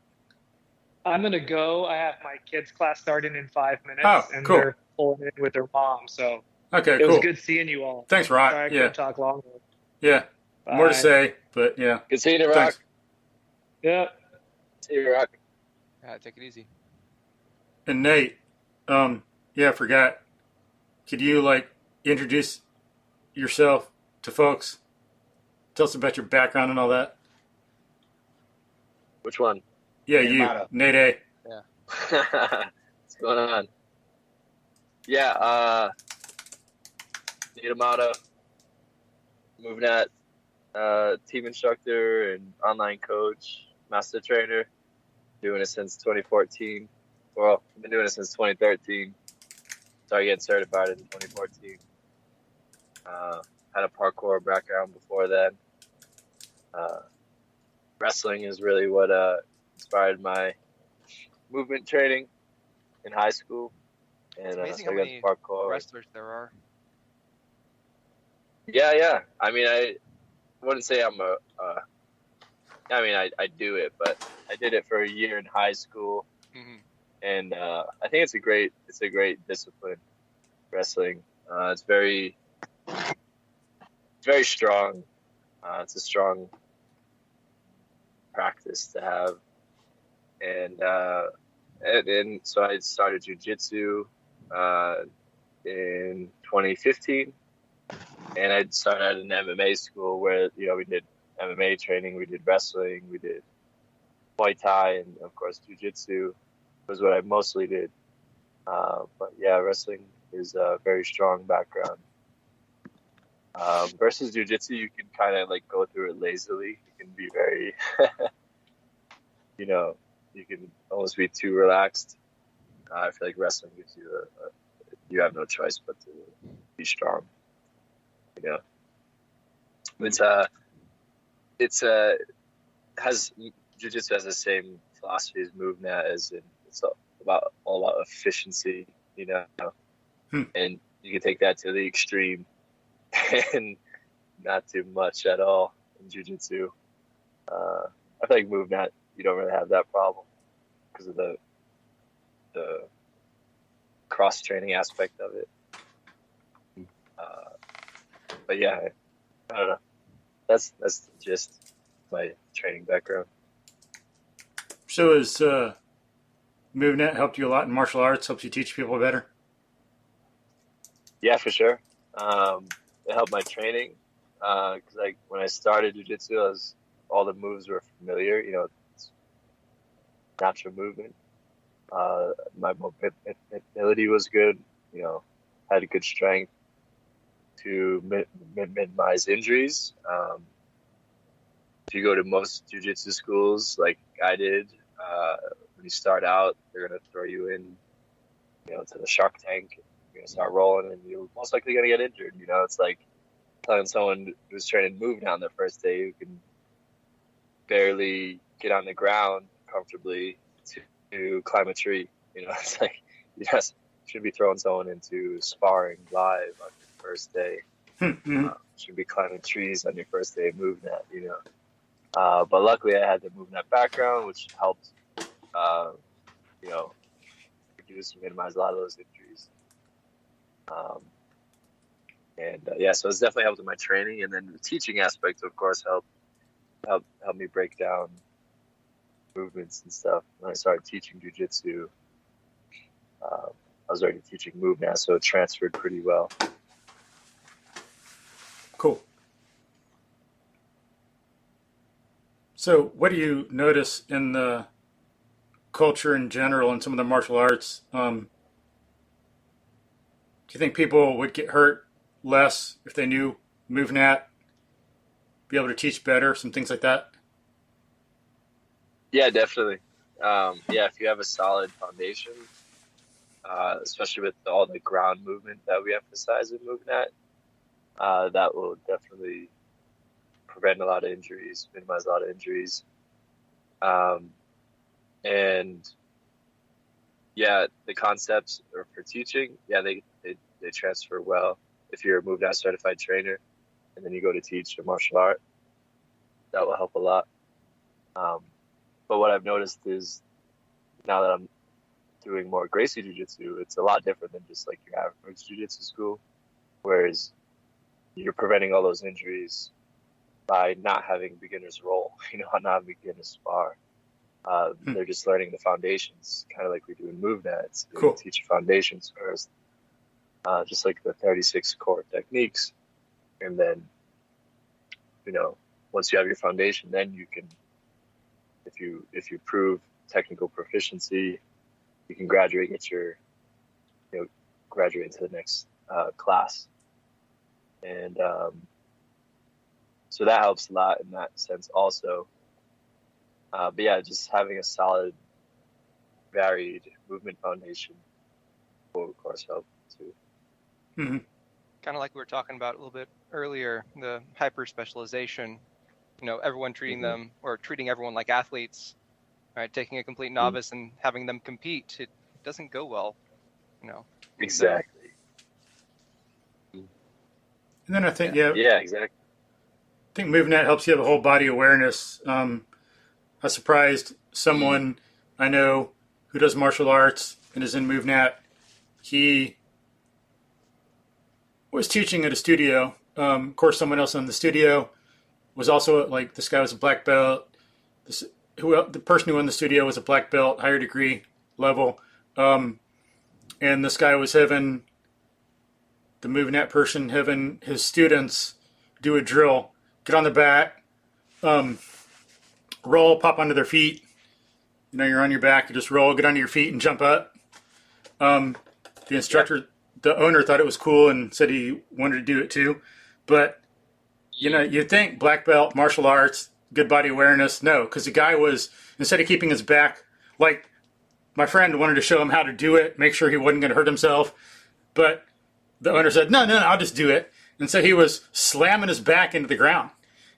Speaker 3: I'm going to go. I have my kids' class starting in 5 minutes.
Speaker 1: Oh,
Speaker 3: and
Speaker 1: cool.
Speaker 3: They're pulling in with their mom. So
Speaker 1: Okay,
Speaker 3: it
Speaker 1: cool.
Speaker 3: was good seeing you all.
Speaker 1: Thanks, Rock.
Speaker 3: Sorry I couldn't talk longer.
Speaker 1: Yeah.
Speaker 3: Bye.
Speaker 1: More to say, but yeah.
Speaker 5: Good seeing you, Rock.
Speaker 1: Thanks.
Speaker 3: Yeah.
Speaker 5: See you, Rock.
Speaker 4: Take it easy.
Speaker 1: And Nate, I forgot. Could you like introduce yourself to folks? Tell us about your background and all that.
Speaker 5: Which one?
Speaker 1: Yeah,
Speaker 6: Nate
Speaker 1: you,
Speaker 6: Amado.
Speaker 1: Nate A.
Speaker 5: What's going on? Yeah, Nate Amado, MovNat team instructor and online coach, master trainer. Doing it since 2014. Well, I've been doing it since 2013. Started getting certified in 2014. Had a parkour background before then. Wrestling is really what inspired my movement training in high school. And
Speaker 4: It's amazing how
Speaker 5: I got
Speaker 4: many
Speaker 5: parkour.
Speaker 4: wrestlers there are.
Speaker 5: Yeah. I mean, I wouldn't say I'm I do it, but I did it for a year in high school, and I think it's a great discipline, wrestling. It's very strong. It's a strong practice to have, and so I started jiu-jitsu in 2015, and I started at an MMA school where we did MMA training, we did wrestling, we did Muay Thai, and of course jiu-jitsu was what I mostly did. But yeah, wrestling is a very strong background. Versus jiu-jitsu, you can kind of like go through it lazily. You can be very, you can almost be too relaxed. I feel like wrestling gives you you have no choice but to be strong. Jiu-jitsu has the same philosophy as MovNat, as in it's all about efficiency, and you can take that to the extreme and not do much at all in jiu-jitsu. I feel like MovNat, you don't really have that problem because of the cross training aspect of it. But yeah, I don't know. That's just my training background.
Speaker 1: So has MovNat helped you a lot in martial arts? Helps you teach people better?
Speaker 5: Yeah, for sure. It helped my training because like when I started jiu-jitsu, all the moves were familiar. It's natural movement. My mobility was good. Had a good strength to minimize injuries. If you go to most jiu-jitsu schools, like I did, when you start out, they're gonna throw you in, to the shark tank. You're gonna start rolling, and you're most likely gonna get injured. It's like telling someone who's training MovNat on their first day who can barely get on the ground comfortably to climb a tree. You know, it's like you just should be throwing someone into sparring live on your first day. Should be climbing trees on your first day of MovNat, you know. But luckily I had the MovNat background, which helped, you know, reduce and minimize a lot of those injuries. Yeah, so it's definitely helped with my training, and then the teaching aspect, of course, helped me break down movements and stuff. When I started teaching jiu-jitsu, I was already teaching MovNat, so it transferred pretty well.
Speaker 1: Cool. So what do you notice in the culture in general and some of the martial arts? Do you think people would get hurt less if they knew MovNat, be able to teach better, some things like that?
Speaker 5: Yeah, definitely. Yeah, if you have a solid foundation, especially with all the ground movement that we emphasize in MovNat, that will definitely prevent a lot of injuries, minimize a lot of injuries. And yeah, the concepts are for teaching, yeah, they transfer well. If you're a MovNat Certified Trainer and then you go to teach a martial art, that will help a lot. But what I've noticed is now that I'm doing more Gracie Jiu-Jitsu, it's a lot different than just like your average Jiu-Jitsu school, whereas you're preventing all those injuries by not having beginners roll, you know, not having beginners spar. They're just learning the foundations, kind of like we do in MovNat. It's
Speaker 1: Cool.
Speaker 5: Teach your foundations first, just like the 36 core techniques, and then, you know, once you have your foundation, then you can, if you prove technical proficiency, you can graduate, graduate to the next class, and so that helps a lot in that sense also. But yeah, just having a solid, varied movement foundation will of course help too.
Speaker 1: Mm-hmm.
Speaker 4: Kind of like we were talking about a little bit earlier, the hyper specialization. You know, everyone treating them or treating everyone like athletes, right? Taking a complete novice and having them compete, it doesn't go well. You know.
Speaker 5: Exactly.
Speaker 1: And then I think,
Speaker 5: Yeah, exactly.
Speaker 1: I think MovNat helps you have a whole body awareness. I surprised someone I know who does martial arts and is in MovNat. He was teaching at a studio. Of course, someone else in the studio was also, like, this guy was a black belt. The person who owned the studio was a black belt, higher degree level. And this guy was having, the MovNat person having his students do a drill, get on their back, roll, pop onto their feet. You know, you're on your back, you just roll, get onto your feet and jump up. The instructor, the owner, thought it was cool and said he wanted to do it too. But, you know, you'd think black belt, martial arts, good body awareness. No, because the guy was, instead of keeping his back, like, my friend wanted to show him how to do it, make sure he wasn't going to hurt himself. But the owner said, no, I'll just do it. And so he was slamming his back into the ground.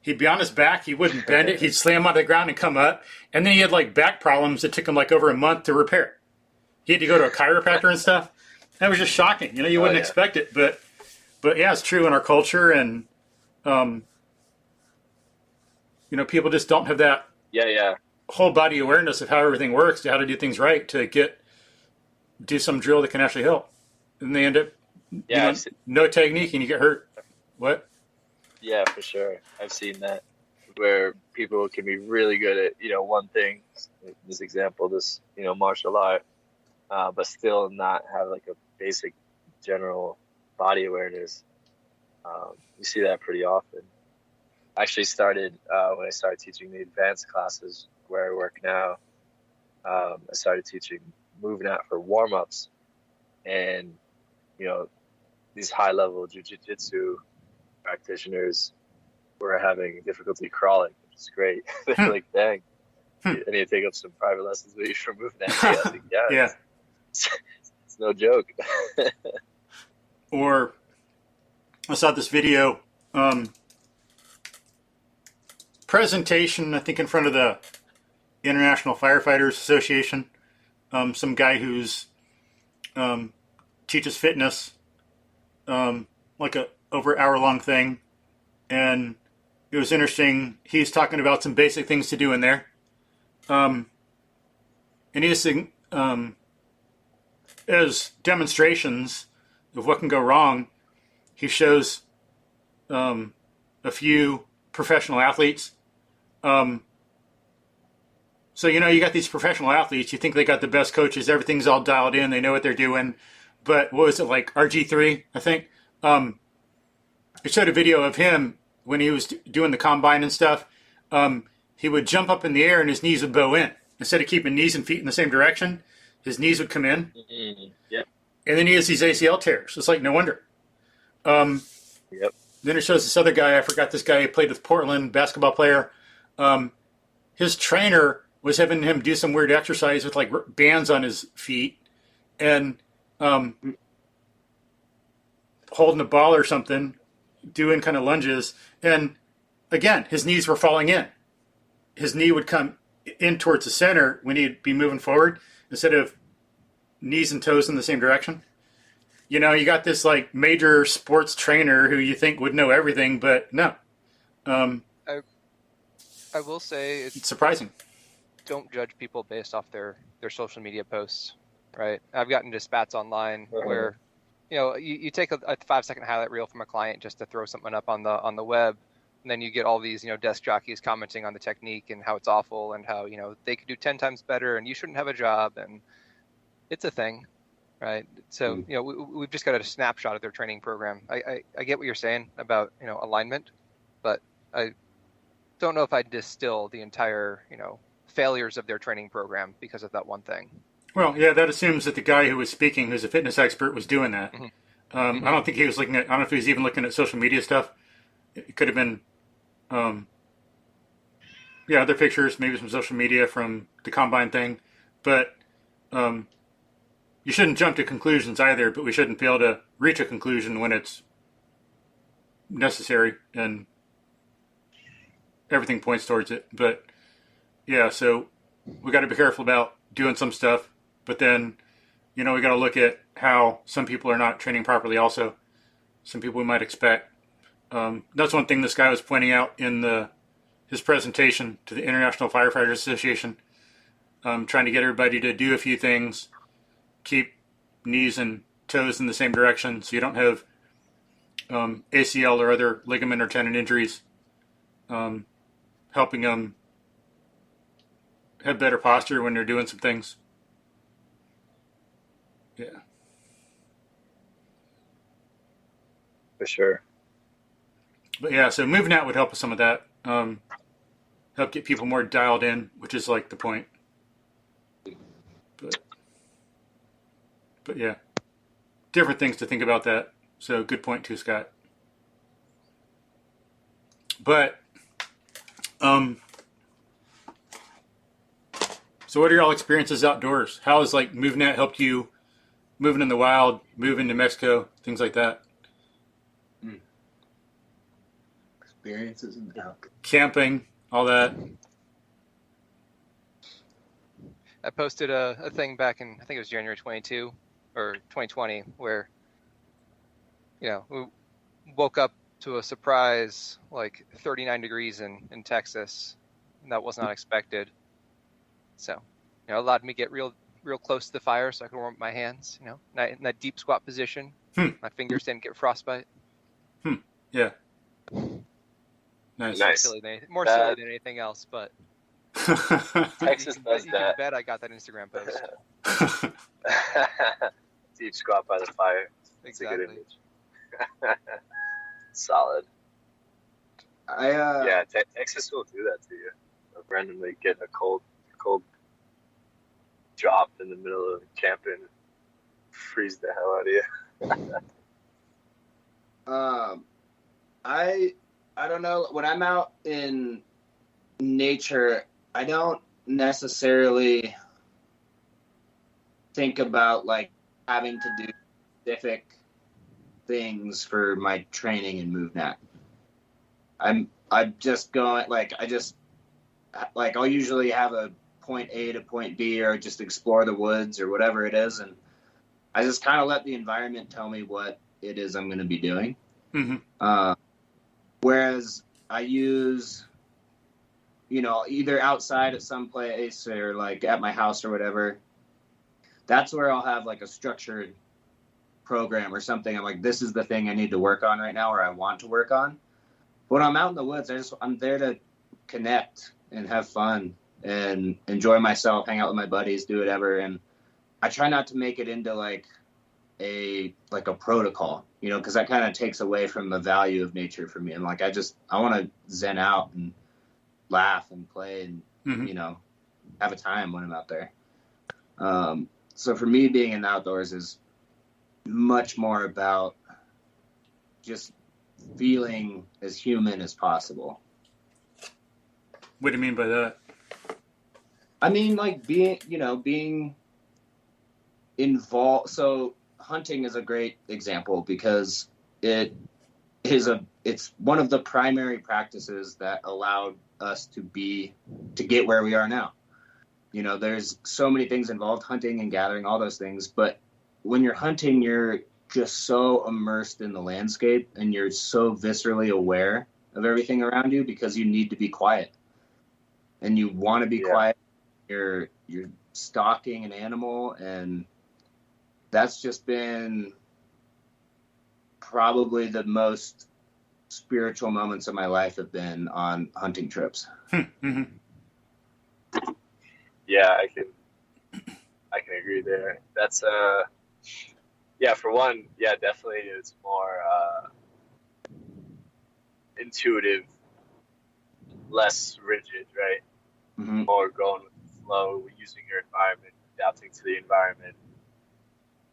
Speaker 1: He'd be on his back, he wouldn't bend it, he'd slam onto the ground and come up. And then he had, like, back problems that took him, like, over a month to repair. He had to go to a chiropractor and stuff. That was just shocking. You know, you wouldn't expect it. But yeah, it's true in our culture. And, you know, people just don't have that whole body awareness of how everything works, how to do things right, to do some drill that can actually help. And they end up, no technique and you get hurt. What?
Speaker 5: Yeah, for sure. I've seen that where people can be really good at, you know, one thing, this example, this, you know, martial art, but still not have like a basic general body awareness. You see that pretty often. I actually started, when I started teaching the advanced classes where I work now, I started teaching MovNat for warm-ups, and, you know, these high-level jiu-jitsu practitioners were having difficulty crawling, which is great. They're like, dang, I need to take up some private lessons with you for MovNat. I was like, yeah. It's no joke.
Speaker 1: Or I saw this video presentation, I think, in front of the International Firefighters Association. Some guy who's teaches fitness, like a over hour long thing, and it was interesting. He's talking about some basic things to do in there, and he's as demonstrations of what can go wrong. He shows a few professional athletes. So, you got these professional athletes, you think they got the best coaches, everything's all dialed in, they know what they're doing. But what was it, like RG3, I think? It showed a video of him when he was doing the combine and stuff. He would jump up in the air and his knees would bow in. Instead of keeping knees and feet in the same direction, his knees would come in.
Speaker 5: Mm-hmm. Yep.
Speaker 1: And then he has these ACL tears. It's like, no wonder.
Speaker 5: Yep.
Speaker 1: Then it shows this other guy, I forgot this guy, he played with Portland, basketball player. His trainer was having him do some weird exercise with like bands on his feet and holding a ball or something, doing kind of lunges. And again, his knees were falling in. His knee would come in towards the center when he'd be moving forward instead of knees and toes in the same direction. You got this like major sports trainer who you think would know everything, but no.
Speaker 4: I will say
Speaker 1: it's surprising.
Speaker 4: Don't judge people based off their social media posts, right? I've gotten into spats online where, you take a 5-second highlight reel from a client just to throw something up on the web, and then you get all these, desk jockeys commenting on the technique and how it's awful and how, they could do 10 times better and you shouldn't have a job, and it's a thing, right? So, we've just got a snapshot of their training program. I get what you're saying about, alignment, but I don't know if I'd distill the entire, failures of their training program because of that one thing.
Speaker 1: Well, yeah, that assumes that the guy who was speaking, who's a fitness expert, was doing that. I don't think he was looking at, I don't know if he was even looking at social media stuff. It could have been, other pictures, maybe some social media from the combine thing. But you shouldn't jump to conclusions either, but we shouldn't fail to reach a conclusion when it's necessary and everything points towards it. But yeah, so we got to be careful about doing some stuff, but then, we got to look at how some people are not training properly also. Some people we might expect. That's one thing this guy was pointing out in his presentation to the International Firefighters Association, trying to get everybody to do a few things, keep knees and toes in the same direction so you don't have ACL or other ligament or tendon injuries, helping them have better posture when they're doing some things. Yeah.
Speaker 5: For sure.
Speaker 1: But yeah, so MovNat would help with some of that. Help get people more dialed in, which is like the point. But yeah, different things to think about that. So good point too, Scott. But so what are your all experiences outdoors? How has like MovNat helped you moving in the wild, moving to Mexico, things like that?
Speaker 6: Experiences in
Speaker 1: camping, all that.
Speaker 4: I posted a thing back in, I think it was January 22 or 2020, where, we woke up to a surprise, like 39 degrees in Texas. And that was not expected. So, allowed me to get real close to the fire so I could warm up my hands, in that deep squat position. My fingers didn't get frostbite.
Speaker 1: Yeah. Nice.
Speaker 4: More silly than anything else, but
Speaker 5: Texas does
Speaker 4: you
Speaker 5: that.
Speaker 4: can bet I got that Instagram post.
Speaker 5: Deep squat by the fire. It's
Speaker 4: Exactly.
Speaker 5: a good image. Solid. Texas will do that to you. Randomly get a cold drop in the middle of camping, freeze the hell out of you.
Speaker 6: I don't know. When I'm out in nature, I don't necessarily think about like having to do specific things for my training in MovNat. I'm just going like I'll usually have a point A to point B, or just explore the woods or whatever it is, and I just kind of let the environment tell me what it is I'm going to be doing.
Speaker 1: Mm-hmm.
Speaker 6: Whereas I use, either outside at some place or like at my house or whatever, that's where I'll have like a structured program or something. I'm like, this is the thing I need to work on right now, or I want to work on. When I'm out in the woods, I'm there to connect and have fun and enjoy myself, hang out with my buddies, do whatever. And I try not to make it into like a protocol, because that kind of takes away from the value of nature for me. And like, I want to zen out and laugh and play and,
Speaker 1: Mm-hmm.
Speaker 6: have a time when I'm out there. So for me, being in the outdoors is much more about just feeling as human as possible.
Speaker 1: What do you mean by that?
Speaker 6: I mean, like being involved. So hunting is a great example because it's one of the primary practices that allowed us to get where we are now. There's so many things involved, hunting and gathering, all those things. But when you're hunting, you're just so immersed in the landscape and you're so viscerally aware of everything around you because you need to be quiet and you want to be quiet. You're stalking an animal, and that's just been probably the most spiritual moments of my life have been on hunting trips.
Speaker 1: Mm-hmm.
Speaker 5: Yeah, I can agree there. That's for one, definitely it's more intuitive, less rigid, right?
Speaker 6: Mm-hmm.
Speaker 5: More going with the flow, using your environment, adapting to the environment,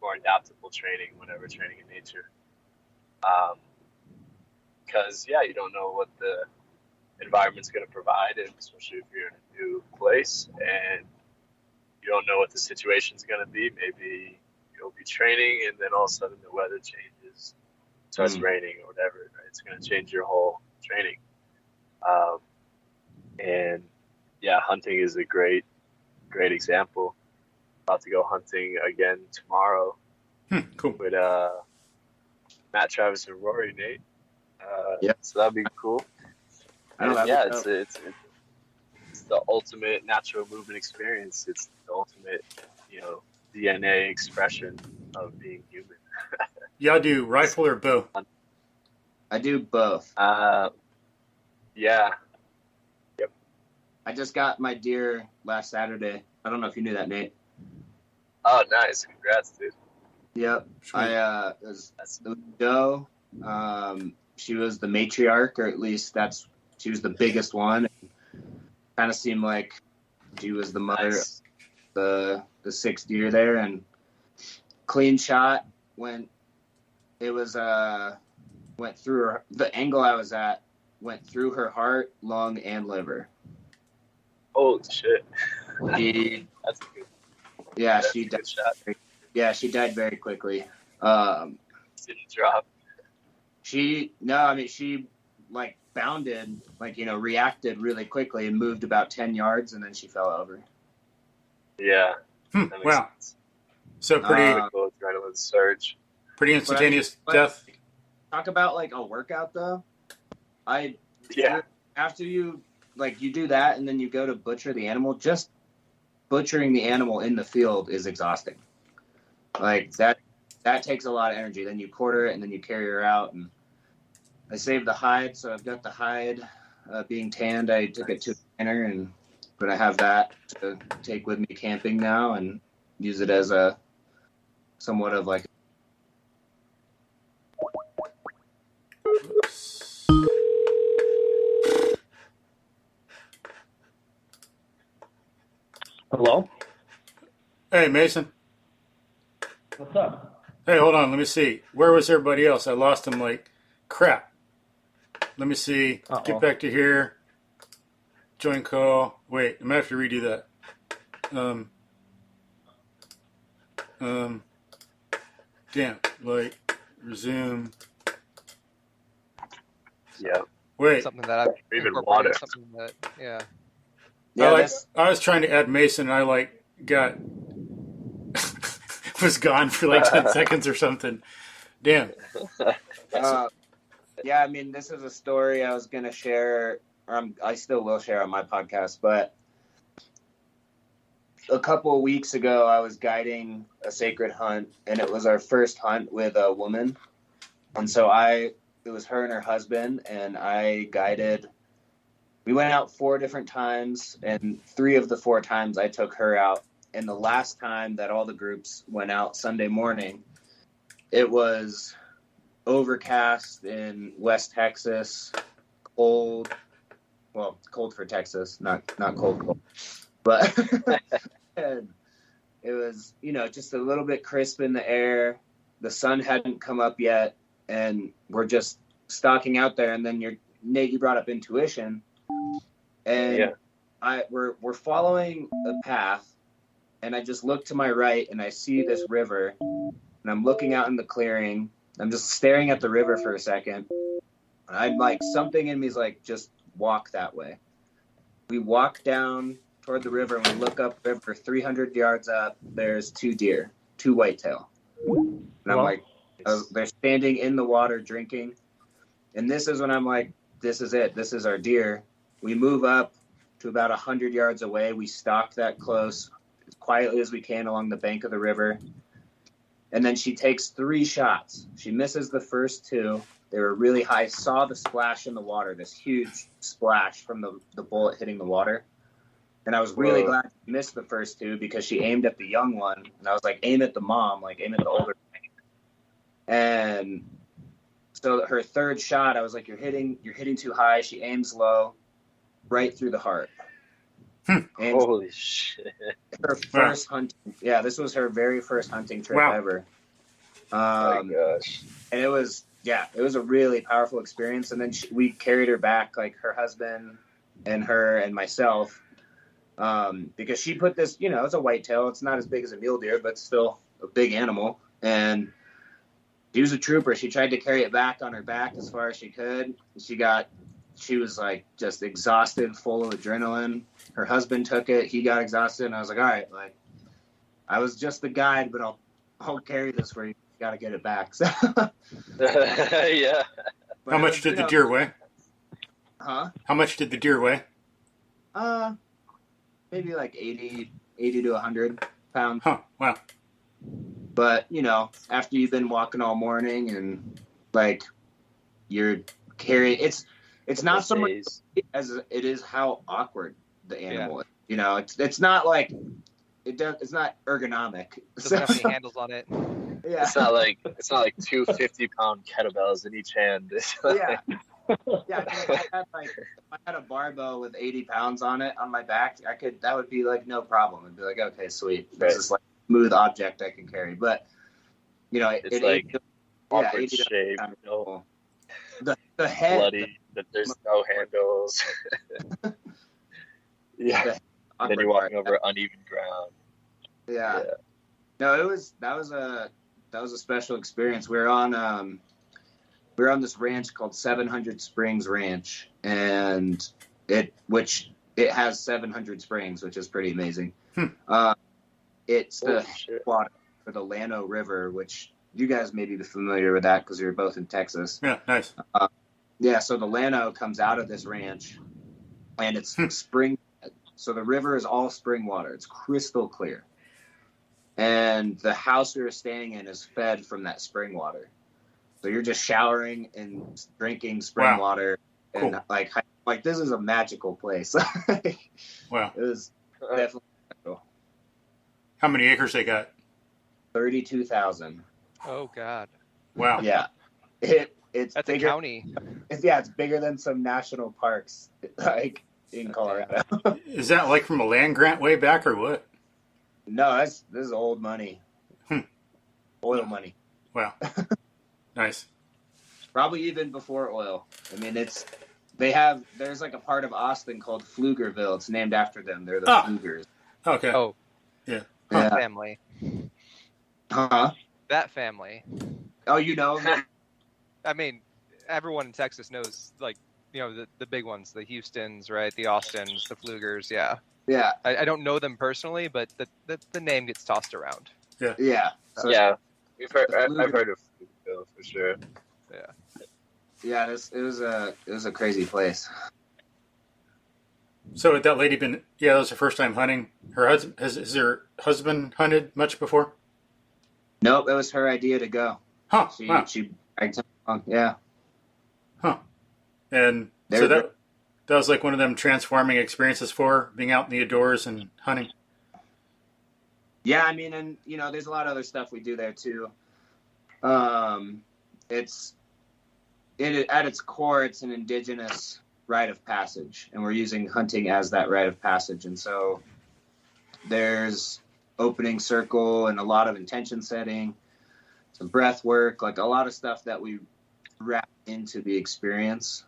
Speaker 5: more adaptable training whenever training in nature. Because you don't know what the environment's going to provide, and especially if you're in a new place and you don't know what the situation's going to be. Maybe you'll be training and then all of a sudden the weather changes, starts raining or whatever. Right? It's going to change your whole training. And hunting is a great example. About to go hunting again tomorrow.
Speaker 1: Cool.
Speaker 5: With Matt, Travis, and Rory, Nate. So that'd be cool. It's the ultimate natural movement experience. It's the ultimate, DNA expression of being human.
Speaker 1: Y'all do rifle or bow?
Speaker 6: I do both.
Speaker 5: Yeah. Yep.
Speaker 6: I just got my deer last Saturday. I don't know if you knew that, Nate.
Speaker 5: Oh, nice. Congrats, dude.
Speaker 6: Yep.
Speaker 1: Sweet.
Speaker 6: It was doe. She was the matriarch, or at least she was the biggest one. Kind of seemed like she was the mother of the 6 deer there, and clean shot went through her. The angle I was at went through her heart, lung, and liver.
Speaker 5: Holy shit.
Speaker 6: That's
Speaker 5: good.
Speaker 6: Yeah,
Speaker 5: That's
Speaker 6: she
Speaker 5: a good
Speaker 6: died.
Speaker 5: shot.
Speaker 6: Yeah, she died very quickly.
Speaker 5: Didn't drop.
Speaker 6: She like bounded, reacted really quickly and moved about 10 yards, and then she fell over.
Speaker 5: Yeah.
Speaker 1: Wow.
Speaker 5: Sense.
Speaker 1: So pretty
Speaker 5: adrenaline surge.
Speaker 1: pretty instantaneous death.
Speaker 6: Talk about like a workout though. After you do that and then you go to butcher the animal, just butchering the animal in the field is exhausting. Like that takes a lot of energy. Then you quarter it and then you carry her out, and I saved the hide, so I've got the hide being tanned. I took it to a tanner, but I have that to take with me camping now and use it as a somewhat of like.
Speaker 3: Hello?
Speaker 1: Hey, Mason.
Speaker 3: What's up?
Speaker 1: Hey, hold on. Let me see. Where was everybody else? I lost them like crap. Let me see.
Speaker 3: Uh-oh.
Speaker 1: Get back to here. Join call. Wait, I'm going to have to redo that. Damn. Resume.
Speaker 5: Yep.
Speaker 1: Wait,
Speaker 4: something that I've
Speaker 5: Or even
Speaker 4: incorporated,
Speaker 5: water.
Speaker 4: something that, yeah.
Speaker 6: Yeah,
Speaker 1: I was trying to add Mason, and I like got was gone for like 10 seconds or something. Damn.
Speaker 6: yeah. I mean, this is a story I was gonna share, or I still will share on my podcast. But a couple of weeks ago, I was guiding a sacred hunt, and it was our first hunt with a woman, and so it was her and her husband, and I guided. We went out 4 different times, and 3 of the 4 times I took her out. And the last time that all the groups went out Sunday morning, it was overcast in West Texas, cold. Well, cold for Texas, not cold, but and it was, just a little bit crisp in the air. The sun hadn't come up yet, and we're just stalking out there. And then Nate, you brought up intuition. And we're following a path, and I just look to my right, and I see this river, and I'm looking out in the clearing. I'm just staring at the river for a second, and I'm like, something in me is like, just walk that way. We walk down toward the river, and we look up river. 300 yards up, there's 2 deer, 2 whitetail, and I'm like, they're standing in the water drinking, and this is when I'm like, this is it. This is our deer. We move up to about 100 yards away. We stalk that close as quietly as we can along the bank of the river. And then she takes 3 shots. She misses the first 2. They were really high. Saw the splash in the water, this huge splash from the bullet hitting the water. And I was really glad she missed the first 2 because she aimed at the young one. And I was like, aim at the mom, like aim at the older one. And so her 3rd shot, I was like, you're hitting too high. She aims low. Right through the heart.
Speaker 5: Holy shit.
Speaker 6: Her first hunting. Yeah, this was her very first hunting trip ever.
Speaker 5: Oh my gosh.
Speaker 6: And it was a really powerful experience. And then we carried her back, like her husband and her and myself, because she put this, it's a whitetail. It's not as big as a mule deer, but still a big animal. And she was a trooper. She tried to carry it back on her back as far as she could. She was like just exhausted, full of adrenaline. Her husband took it. He got exhausted. And I was like, all right, like I was just the guide, but I'll carry this for you. You got to get it back. So,
Speaker 5: yeah.
Speaker 1: How much did the deer weigh?
Speaker 6: Huh?
Speaker 1: How much did the deer weigh?
Speaker 6: Maybe like 80 to 100 pounds.
Speaker 1: Huh. Wow.
Speaker 6: But, after you've been walking all morning and like you're carrying, it's not so much as it is how awkward the animal is. It's not like it's not ergonomic.
Speaker 4: It doesn't have any handles on it.
Speaker 6: Yeah.
Speaker 5: It's not like 2 50-pound kettlebells in each hand.
Speaker 6: Yeah. Yeah. If I had a barbell with 80 pounds on it on my back, that would be like no problem. I'd be like, okay, sweet. This is like a smooth object I can carry. But
Speaker 5: it's like awkward shape.
Speaker 6: The head,
Speaker 5: bloody. That there's no handles. Yeah. And then you're walking over uneven ground.
Speaker 6: Yeah. No, that was a special experience. We were on this ranch called 700 Springs Ranch, and it has 700 springs, which is pretty amazing. It's the water for the Llano River, which you guys may be familiar with that because you're both in Texas.
Speaker 1: Yeah, nice.
Speaker 6: So the Llano comes out of this ranch, and it's spring. So the river is all spring water. It's crystal clear. And the house we were staying in is fed from that spring water. So you're just showering and drinking spring water. And cool. like this is a magical place.
Speaker 1: Wow.
Speaker 6: It was definitely special.
Speaker 1: How many acres they got?
Speaker 6: 32,000.
Speaker 4: Oh, God.
Speaker 1: Wow.
Speaker 6: Yeah. It's
Speaker 4: That's
Speaker 6: bigger,
Speaker 4: a county.
Speaker 6: It's bigger than some national parks, like in Colorado.
Speaker 1: Is that like from a land grant way back or what?
Speaker 6: No, this is old money. Oil money.
Speaker 1: Wow. Nice.
Speaker 6: Probably even before oil. I mean, there's like a part of Austin called Pflugerville. It's named after them. They're the Pflugers.
Speaker 1: Okay.
Speaker 4: Oh.
Speaker 1: Yeah.
Speaker 4: That family.
Speaker 6: Huh?
Speaker 4: That family.
Speaker 6: Oh, you know them?
Speaker 4: I mean, everyone in Texas knows, like, the big ones, the Houstons, right? The Austins, the Flugers. Yeah.
Speaker 6: Yeah.
Speaker 4: I don't know them personally, but the name gets tossed around.
Speaker 6: Yeah. So
Speaker 5: Yeah, I've heard of Flugerville for sure.
Speaker 4: Yeah.
Speaker 6: yeah, it was a crazy place.
Speaker 1: So had that lady been? Yeah, that was her first time hunting. Her husband has her husband hunted much before?
Speaker 6: Nope, it was her idea to go.
Speaker 1: Huh?
Speaker 6: She
Speaker 1: Wow.
Speaker 6: she dragged him along. Yeah.
Speaker 1: Huh? And
Speaker 6: They
Speaker 1: so
Speaker 6: were
Speaker 1: that was like one of them transforming experiences for her, being out in the outdoors and hunting.
Speaker 6: Yeah, I mean, and there's a lot of other stuff we do there too. It's at its core, it's an indigenous rite of passage, and we're using hunting as that rite of passage. And so there's opening circle and a lot of intention setting, some breath work, like a lot of stuff that we wrap into the experience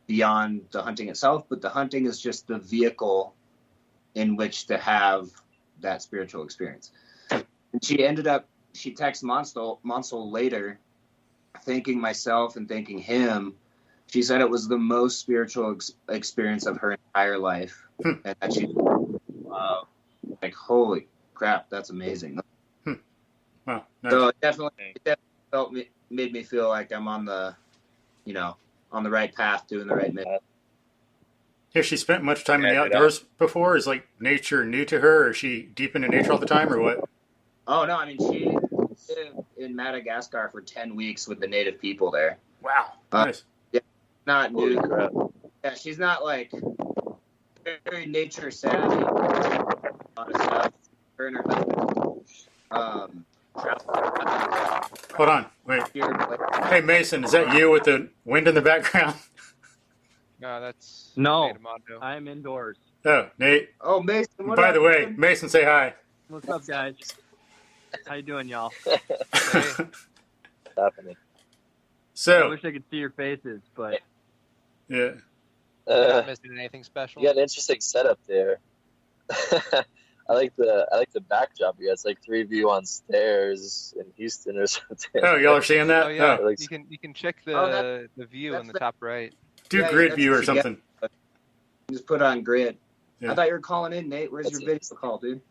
Speaker 6: beyond the hunting itself. But the hunting is just the vehicle in which to have that spiritual experience. And she texted Monsel later, thanking myself and thanking him. She said it was the most spiritual experience of her entire life. And that she, wow, like, holy crap, that's amazing.
Speaker 1: Wow. Nice.
Speaker 6: So it definitely made me feel like I'm on the right path, doing the right mission.
Speaker 1: Has she spent much time in the outdoors before? Is like nature new to her? Or is she deep into nature all the time, or what?
Speaker 6: Oh no, I mean, she lived in Madagascar for 10 weeks with the native people there.
Speaker 1: Wow. Nice.
Speaker 6: Not new.
Speaker 5: Holy crap.
Speaker 6: Yeah, she's not like very nature savvy. A lot of stuff. Her and her husband
Speaker 1: Hold on. Wait.
Speaker 6: here, like,
Speaker 1: Hey, Mason, is that you with the wind in the background?
Speaker 4: No, that's
Speaker 7: No,
Speaker 4: Nate Amado.
Speaker 7: I'm indoors.
Speaker 1: Oh, Nate.
Speaker 6: oh, Mason. What
Speaker 1: By
Speaker 6: up,
Speaker 1: the way,
Speaker 6: man?
Speaker 1: Mason, say hi.
Speaker 7: What's up, guys? How you doing, y'all?
Speaker 5: What's happening?
Speaker 7: I
Speaker 1: So,
Speaker 7: wish I could see your faces, but
Speaker 1: yeah.
Speaker 4: Not missing anything special.
Speaker 5: You got an interesting setup there. I like the backdrop. You got it's like 3 view on stairs in Houston or something.
Speaker 1: Oh, y'all are seeing that?
Speaker 4: Oh yeah,
Speaker 1: Oh,
Speaker 4: you can check
Speaker 6: Oh,
Speaker 4: the view
Speaker 6: that's
Speaker 4: in the
Speaker 6: the-
Speaker 4: top right.
Speaker 1: do
Speaker 6: Yeah,
Speaker 1: grid
Speaker 6: that's
Speaker 1: view or
Speaker 6: what you get.
Speaker 1: something.
Speaker 6: Just put on grid.
Speaker 1: Yeah.
Speaker 6: I thought you were calling in, Nate. Where's
Speaker 5: That's
Speaker 6: your video call, dude?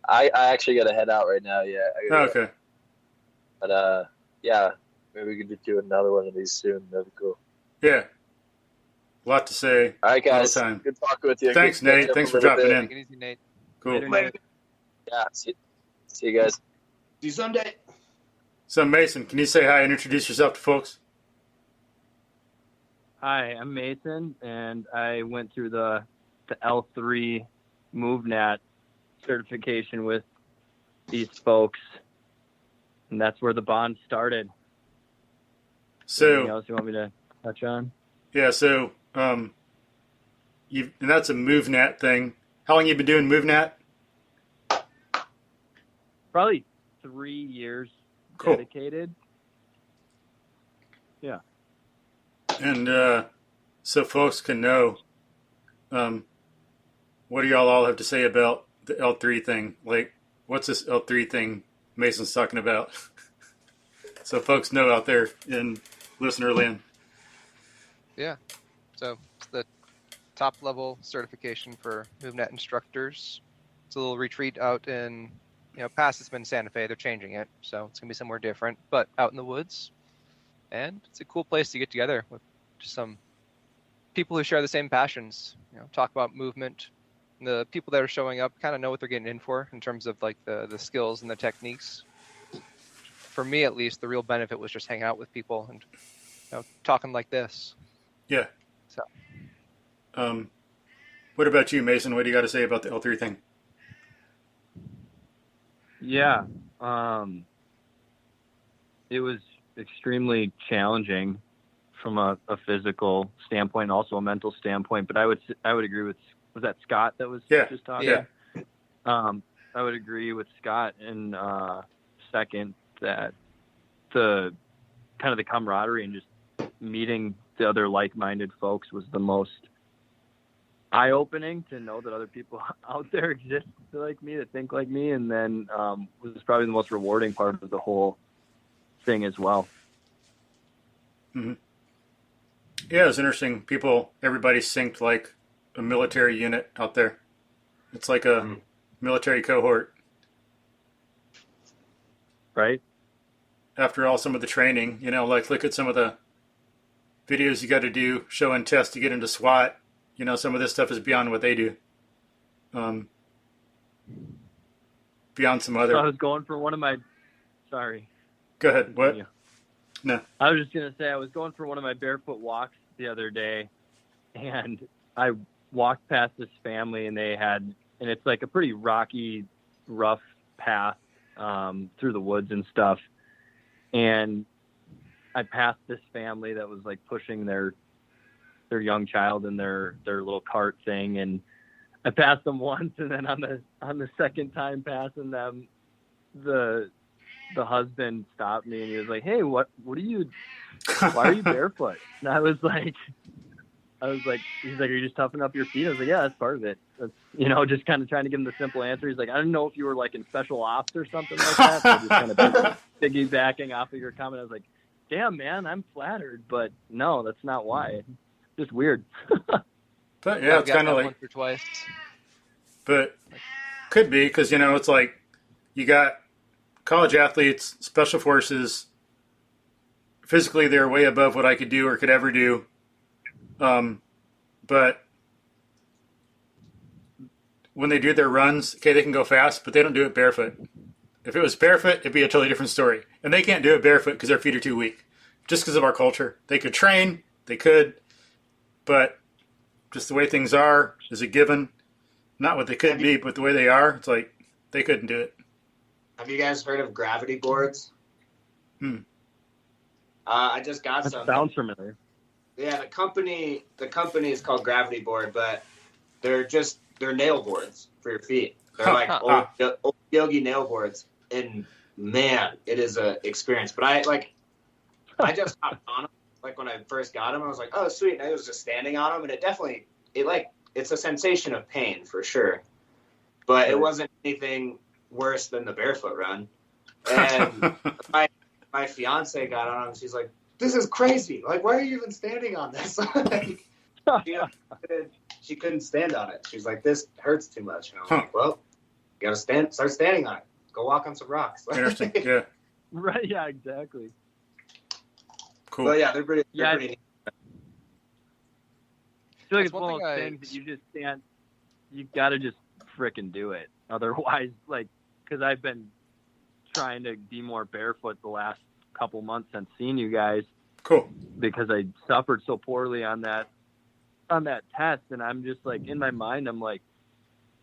Speaker 5: I actually got to head out right now. Yeah. I
Speaker 1: Oh,
Speaker 5: gotta go.
Speaker 1: okay.
Speaker 5: But yeah, maybe we could do another one of these soon. That'd be cool.
Speaker 1: Yeah. A lot to say.
Speaker 5: All right, guys.
Speaker 1: Little time.
Speaker 5: Good talking with you.
Speaker 1: Thanks,
Speaker 5: Good to catch
Speaker 1: Nate.
Speaker 5: up
Speaker 1: Thanks
Speaker 5: a
Speaker 1: for
Speaker 5: little
Speaker 1: dropping
Speaker 5: bit.
Speaker 1: in.
Speaker 4: Take it easy, Nate.
Speaker 1: Cool.
Speaker 7: Later,
Speaker 6: Later.
Speaker 7: Nate.
Speaker 5: Yeah. See you guys.
Speaker 6: See you Sunday.
Speaker 1: So, Mason, can you say hi and introduce yourself to folks?
Speaker 7: Hi, I'm Mason, and I went through the L3 MovNat certification with these folks, and that's where the bond started. Anything
Speaker 1: So,
Speaker 7: else you want me to touch on?
Speaker 1: yeah, so, and that's a MovNat thing. How long you been doing MovNat?
Speaker 7: Probably 3 years
Speaker 1: Cool.
Speaker 7: dedicated. Yeah.
Speaker 1: And so folks can know, what do y'all all have to say about the L3 thing? Like, what's this L3 thing Mason's talking about? So folks know out there in listener land.
Speaker 4: Yeah. So it's the top level certification for MovNat instructors. It's a little retreat out in, past it's been Santa Fe. They're changing it, so it's gonna be somewhere different, but out in the woods. And it's a cool place to get together with just some people who share the same passions. Talk about movement. The people that are showing up kind of know what they're getting in for in terms of like the skills and the techniques. For me, at least, the real benefit was just hanging out with people and talking like this.
Speaker 1: Yeah.
Speaker 4: So.
Speaker 1: What about you, Mason? What do you got to say about the L3 thing?
Speaker 7: Yeah. It was extremely challenging from a physical standpoint, also a mental standpoint. But I would agree with, was that Scott that was just talking?
Speaker 1: Yeah.
Speaker 7: I would agree with Scott in second that the kind of the camaraderie and just meeting the other like-minded folks was the most eye-opening, to know that other people out there exist like me, that think like me, and then was probably the most rewarding part of the whole thing as well.
Speaker 1: Mm-hmm. Yeah, it's interesting. Everybody synced like a military unit out there. It's like a military cohort.
Speaker 7: Right?
Speaker 1: After all, some of the training, like look at some of the videos you got to do, show and test to get into SWAT. Some of this stuff is beyond what they do. Beyond some other.
Speaker 7: So I was going for one of my. Sorry.
Speaker 1: Go ahead. What?
Speaker 7: Continue.
Speaker 1: No.
Speaker 7: I was just gonna say I was going for one of my barefoot walks the other day, and I walked past this family, and it's like a pretty rocky, rough path through the woods and stuff, and I passed this family that was like pushing their young child in their little cart thing, and I passed them once, and then on the second time passing them, the husband stopped me and he was like, "Hey, what are you? Why are you barefoot?" And I was like, he's like, "Are you just toughening up your feet?" I was like, "Yeah, that's part of it." That's, just kind of trying to give him the simple answer. He's like, "I didn't know if you were like in special ops or something like that." So just kind of piggybacking off of your comment, I was like, "Damn, man, I'm flattered, but no, that's not why. It's just weird."
Speaker 1: But yeah, it's kind of like
Speaker 4: once or twice.
Speaker 1: But could be because it's like you got college athletes, special forces. Physically, they're way above what I could do or could ever do. But when they do their runs, okay, they can go fast, but they don't do it barefoot. If it was barefoot, it'd be a totally different story. And they can't do it barefoot because their feet are too weak. Just because of our culture. They could train, but just the way things are is a given. Not what they could be, but the way they are, it's like they couldn't do it.
Speaker 6: Have you guys heard of gravity boards? I just got some.
Speaker 7: That sounds familiar.
Speaker 6: Yeah, the company is called Gravity Board, but they're nail boards for your feet. They're like old yogi nail boards, and man, it is a experience. But I just hopped on them. Like when I first got them, I was like, "Oh, sweet!" And I was just standing on them, and it's a sensation of pain for sure, but it wasn't anything worse than the barefoot run. And my fiance got on them. She's like, "This is crazy. Like, why are you even standing on this?" She couldn't stand on it. She's like, "This hurts too much." And I was like, "Well, you gotta start standing on it. Go walk on some rocks."
Speaker 1: Interesting. Yeah.
Speaker 7: Right. Yeah. Exactly.
Speaker 1: Cool.
Speaker 6: Well, yeah, they're pretty neat.
Speaker 7: I feel like
Speaker 4: That's
Speaker 7: it's one of those things that you just can't. You gotta just frickin' do it. Otherwise, because I've been trying to be more barefoot the last couple months since seeing you guys.
Speaker 1: Cool.
Speaker 7: Because I suffered so poorly on that test, and I'm just like in my mind, I'm like,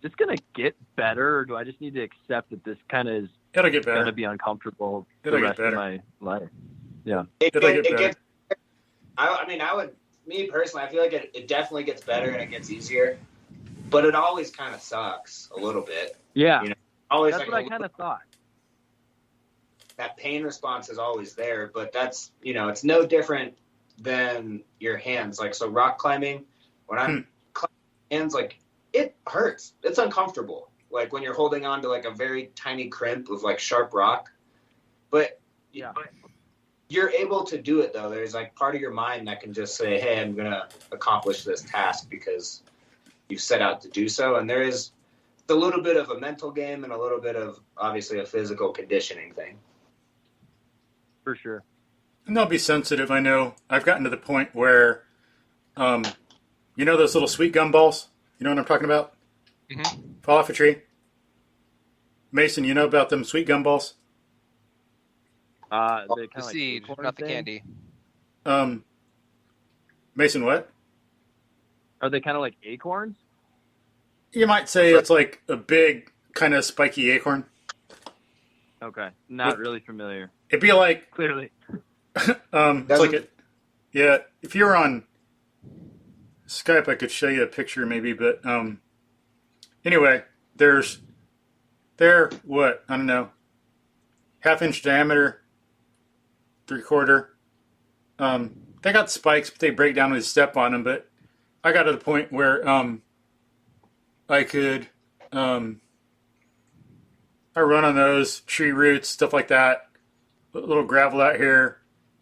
Speaker 7: just gonna get better, or do I just need to accept that this kind of is
Speaker 1: It'll get better.
Speaker 7: gonna be uncomfortable
Speaker 1: It'll
Speaker 7: the
Speaker 1: get
Speaker 7: rest
Speaker 1: better.
Speaker 7: of my life? Yeah.
Speaker 6: Me personally, I feel like it definitely gets better and it gets easier, but it always kind of sucks a little bit.
Speaker 7: Yeah.
Speaker 6: Always
Speaker 7: That's what I kind of thought.
Speaker 6: That pain response is always there, but that's, it's no different than your hands. Like, so rock climbing, when I'm climbing hands, it hurts. It's uncomfortable. Like when you're holding on to a very tiny crimp of sharp rock, but
Speaker 7: yeah.
Speaker 6: You're able to do it though. There's part of your mind that can just say, "Hey, I'm going to accomplish this task because you've set out to do so." And there is a little bit of a mental game and a little bit of obviously a physical conditioning thing.
Speaker 7: For sure.
Speaker 1: And they'll be sensitive. I know I've gotten to the point where, those little sweet gum balls? You know what I'm talking about?
Speaker 4: Mm-hmm.
Speaker 1: Fall off a tree. Mason, you know about them sweet gum balls?
Speaker 7: The
Speaker 4: seed, not the candy.
Speaker 1: Mason, what?
Speaker 7: Are they kind of like acorns?
Speaker 1: You might say it's like a big kind of spiky acorn.
Speaker 7: Okay, not really familiar.
Speaker 1: It'd be like
Speaker 7: Clearly.
Speaker 1: it's like it. Yeah, if you're on Skype, I could show you a picture maybe, but anyway, they're what, I don't know, 1/2 inch diameter, 3/4. They got spikes, but they break down when you step on them. But I got to the point where I could I run on those tree roots, stuff like that. A little gravel out here,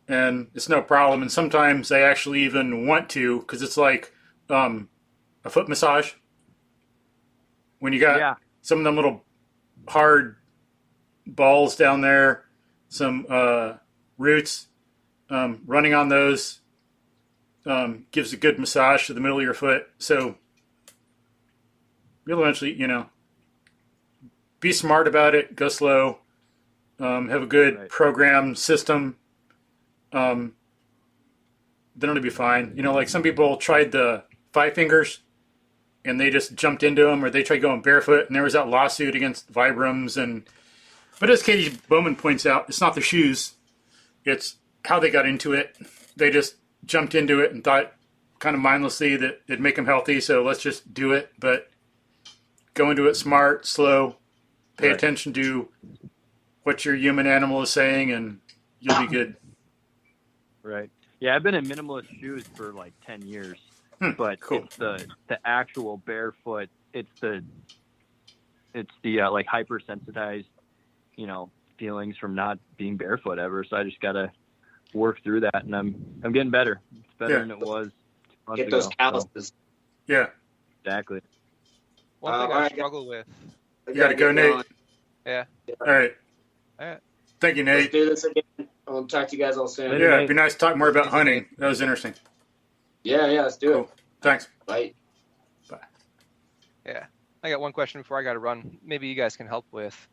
Speaker 1: and it's no problem. And sometimes I actually even want to, because it's like a foot massage. When you got some of them little hard balls down there, some roots, running on those gives a good massage to the middle of your foot. So you'll eventually, be smart about it, go slow, have a good program system. Then it'll be fine. Like some people tried the 5 fingers and they just jumped into them, or they tried going barefoot, and there was that lawsuit against Vibrams. But as Katie Bowman points out, it's not the shoes, it's how they got into it. They just jumped into it and thought kind of mindlessly that it'd make them healthy, so let's just do it. But go into it smart, slow, pay attention to what your human animal is saying, and you'll be good.
Speaker 7: Right. Yeah, I've been in minimalist shoes for like 10 years, but
Speaker 1: cool.
Speaker 7: It's the actual barefoot. It's the like hypersensitized, feelings from not being barefoot ever. So I just gotta work through that, and I'm getting better. It's better than it was 2 months
Speaker 6: Get those
Speaker 7: ago.
Speaker 6: calluses.
Speaker 7: So.
Speaker 1: Yeah.
Speaker 7: Exactly.
Speaker 4: One thing I struggle with.
Speaker 1: You gotta go, Nate.
Speaker 4: Yeah.
Speaker 1: All right. Thank you, Nate.
Speaker 6: Let's do this again. I'll talk to you guys all soon.
Speaker 1: Yeah, it'd be nice to talk more about hunting. That was interesting.
Speaker 6: Yeah, let's do it.
Speaker 1: Thanks.
Speaker 6: Bye.
Speaker 4: Yeah. I got one question before I got to run. Maybe you guys can help with.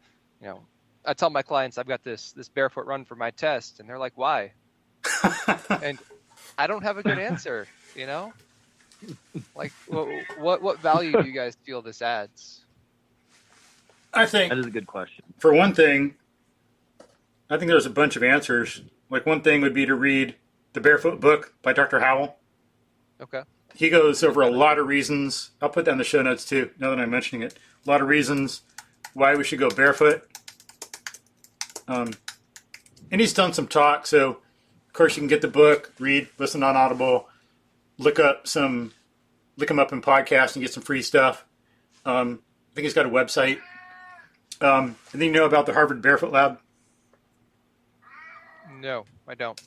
Speaker 4: I tell my clients I've got this barefoot run for my test, and they're like, "Why?" And I don't have a good answer. Like, what value do you guys feel this adds?
Speaker 1: I think
Speaker 7: that is a good question.
Speaker 1: For one thing, I think there's a bunch of answers. Like one thing would be to read the Barefoot book by Dr. Howell. Okay. He goes over a lot of reasons. I'll put that in the show notes too, now that I'm mentioning it. A lot of reasons why we should go barefoot. And he's done some talk, so of course you can get the book, read, listen on Audible, look him up in podcasts and get some free stuff. I think he's got a website. And then you know about the Harvard Barefoot Lab?
Speaker 4: No, I don't.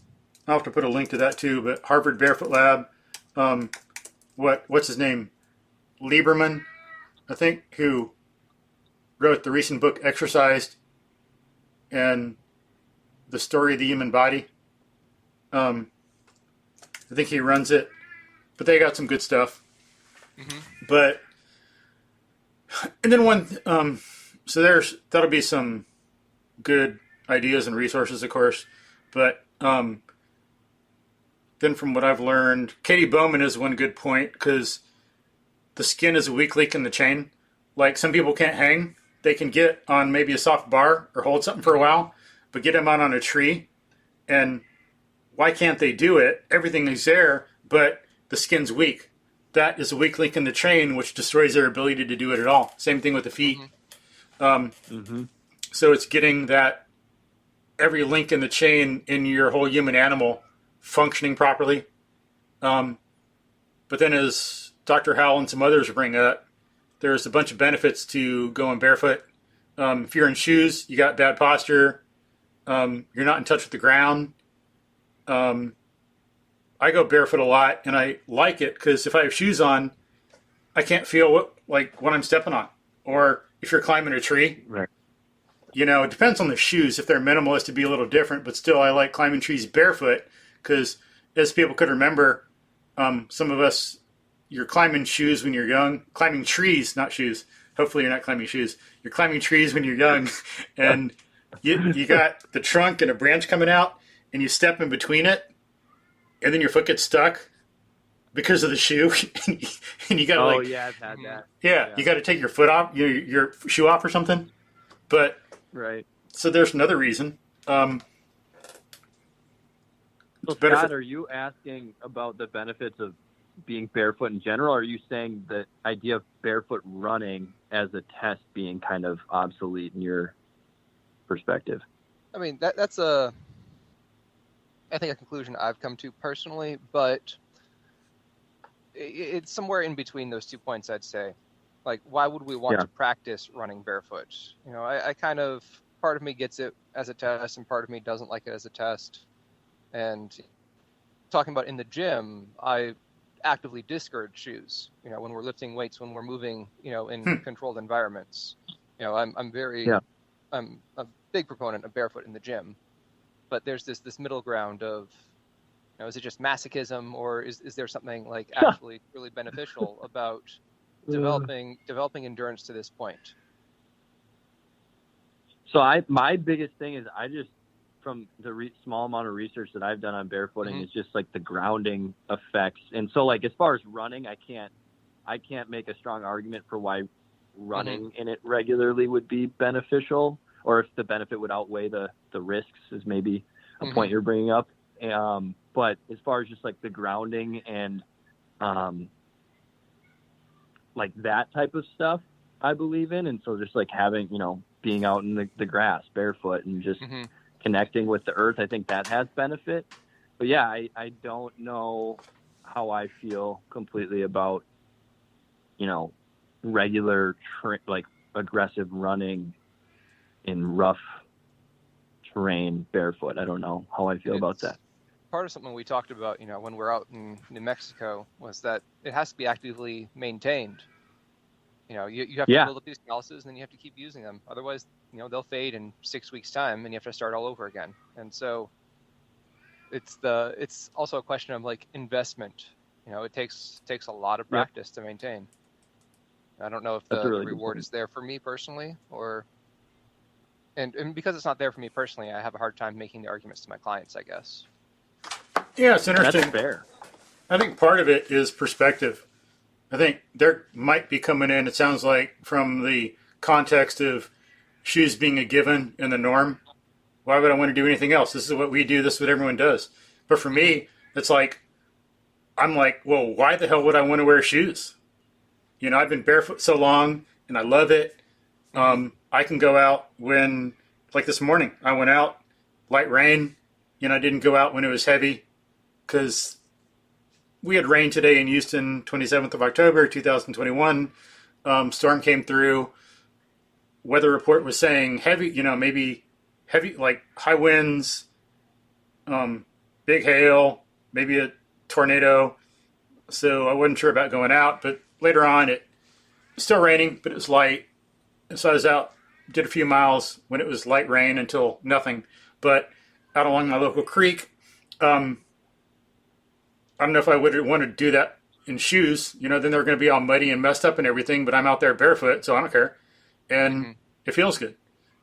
Speaker 1: I'll have to put a link to that too, but Harvard Barefoot Lab, what's his name? Lieberman, I think, who wrote the recent book Exercised and the Story of the Human Body. I think he runs it, but they got some good stuff. Mm-hmm. But, and then so that'll be some good ideas and resources, of course. But then from what I've learned, Katie Bowman is one good point, because the skin is a weak link in the chain. Like some people can't hang. They can get on maybe a soft bar or hold something for a while, but get them out on a tree. And why can't they do it? Everything is there, but the skin's weak. That is a weak link in the chain, which destroys their ability to do it at all. Same thing with the feet. So it's getting that every link in the chain in your whole human animal functioning properly. But then as Dr. Howell and some others bring up, there's a bunch of benefits to going barefoot. If you're in shoes, you got bad posture. You're not in touch with the ground. I go barefoot a lot, and I like it because if I have shoes on, I can't feel what I'm stepping on. Or if you're climbing a tree,
Speaker 7: right.
Speaker 1: It depends on the shoes. If they're minimalist, it'd be a little different. But still, I like climbing trees barefoot because, as people could remember, some of us, you're climbing shoes when you're young. Climbing trees, not shoes. Hopefully you're not climbing shoes. You're climbing trees when you're young, and you got the trunk and a branch coming out, and you step in between it, and then your foot gets stuck because of the shoe, and you got
Speaker 7: Oh yeah, I've had that.
Speaker 1: Yeah, you got to take your foot off, your shoe off or something. But
Speaker 7: right.
Speaker 1: So there's another reason.
Speaker 7: So Scott, are you asking about the benefits of being barefoot in general, or are you saying the idea of barefoot running as a test being kind of obsolete in your perspective?
Speaker 4: I mean, that's I think a conclusion I've come to personally, but it's somewhere in between those 2 points, I'd say. Like, why would we want to practice running barefoot? I kind of, part of me gets it as a test and part of me doesn't like it as a test. And talking about in the gym, I actively discourage shoes. When we're lifting weights, when we're moving, in controlled environments. I'm a big proponent of barefoot in the gym, but there's this middle ground of, is it just masochism, or is there something like actually really beneficial about developing endurance to this point?
Speaker 7: So my biggest thing is from the small amount of research that I've done on barefooting is just like the grounding effects. And so like, as far as running, I can't make a strong argument for why running in it regularly would be beneficial, or if the benefit would outweigh the risks is maybe a point you're bringing up. But as far as just like the grounding and like that type of stuff, I believe in. And so just like having, being out in the grass barefoot and just connecting with the earth, I think that has benefit. But yeah, I don't know how I feel completely about, regular like aggressive running in rough terrain barefoot. I don't know how I feel about that.
Speaker 4: Part of something we talked about, when we're out in New Mexico, was that it has to be actively maintained. You have to build up these calluses, and then you have to keep using them. Otherwise, they'll fade in 6 weeks' time, and you have to start all over again. And so it's also a question of like investment. It takes a lot of practice to maintain. I don't know if the reward is there for me personally, and because it's not there for me personally, I have a hard time making the arguments to my clients, I guess.
Speaker 1: Yeah, it's interesting.
Speaker 7: That's fair.
Speaker 1: I think part of it is perspective. I think there might be coming in, it sounds like, from the context of shoes being a given and the norm. Why would I want to do anything else? This is what we do. This is what everyone does. But for me, it's like, I'm like, well, why the hell would I want to wear shoes? I've been barefoot so long, and I love it. I can go out when, like this morning, I went out, light rain. I didn't go out when it was heavy because we had rain today in Houston, 27th of October, 2021. Storm came through. Weather report was saying heavy, maybe heavy, like high winds, big hail, maybe a tornado. So I wasn't sure about going out, but later on it was still raining, but it was light. So I was out, did a few miles when it was light rain until nothing. But out along my local creek, I don't know if I would want to do that in shoes. Then they're going to be all muddy and messed up and everything, but I'm out there barefoot, so I don't care. And it feels good.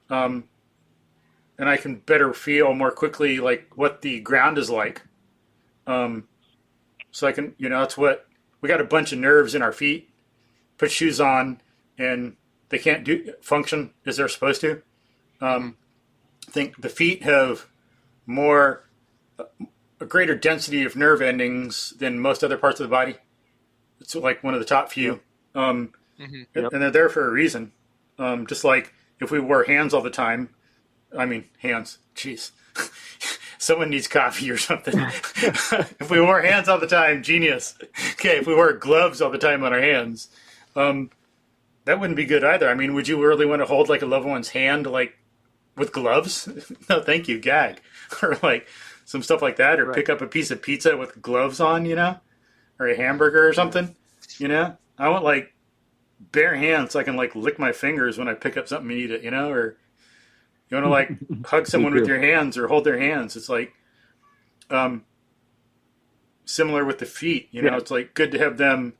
Speaker 1: And I can better feel more quickly like what the ground is like. So I can, that's what, we got a bunch of nerves in our feet, put shoes on, and they can't function as they're supposed to. I think the feet have a greater density of nerve endings than most other parts of the body. It's like one of the top few. And they're there for a reason. Just like if we wore hands all the time, hands, jeez. Someone needs coffee or something. If we wore hands all the time, genius. Okay, if we wore gloves all the time on our hands, that wouldn't be good either. Would you really want to hold like a loved one's hand like with gloves? No, thank you, gag. Or like some stuff like that, or pick up a piece of pizza with gloves on, or a hamburger or something, I want like bare hands so I can like lick my fingers when I pick up something and eat it, or you want to like hug someone with your hands or hold their hands. It's like similar with the feet, it's like good to have them.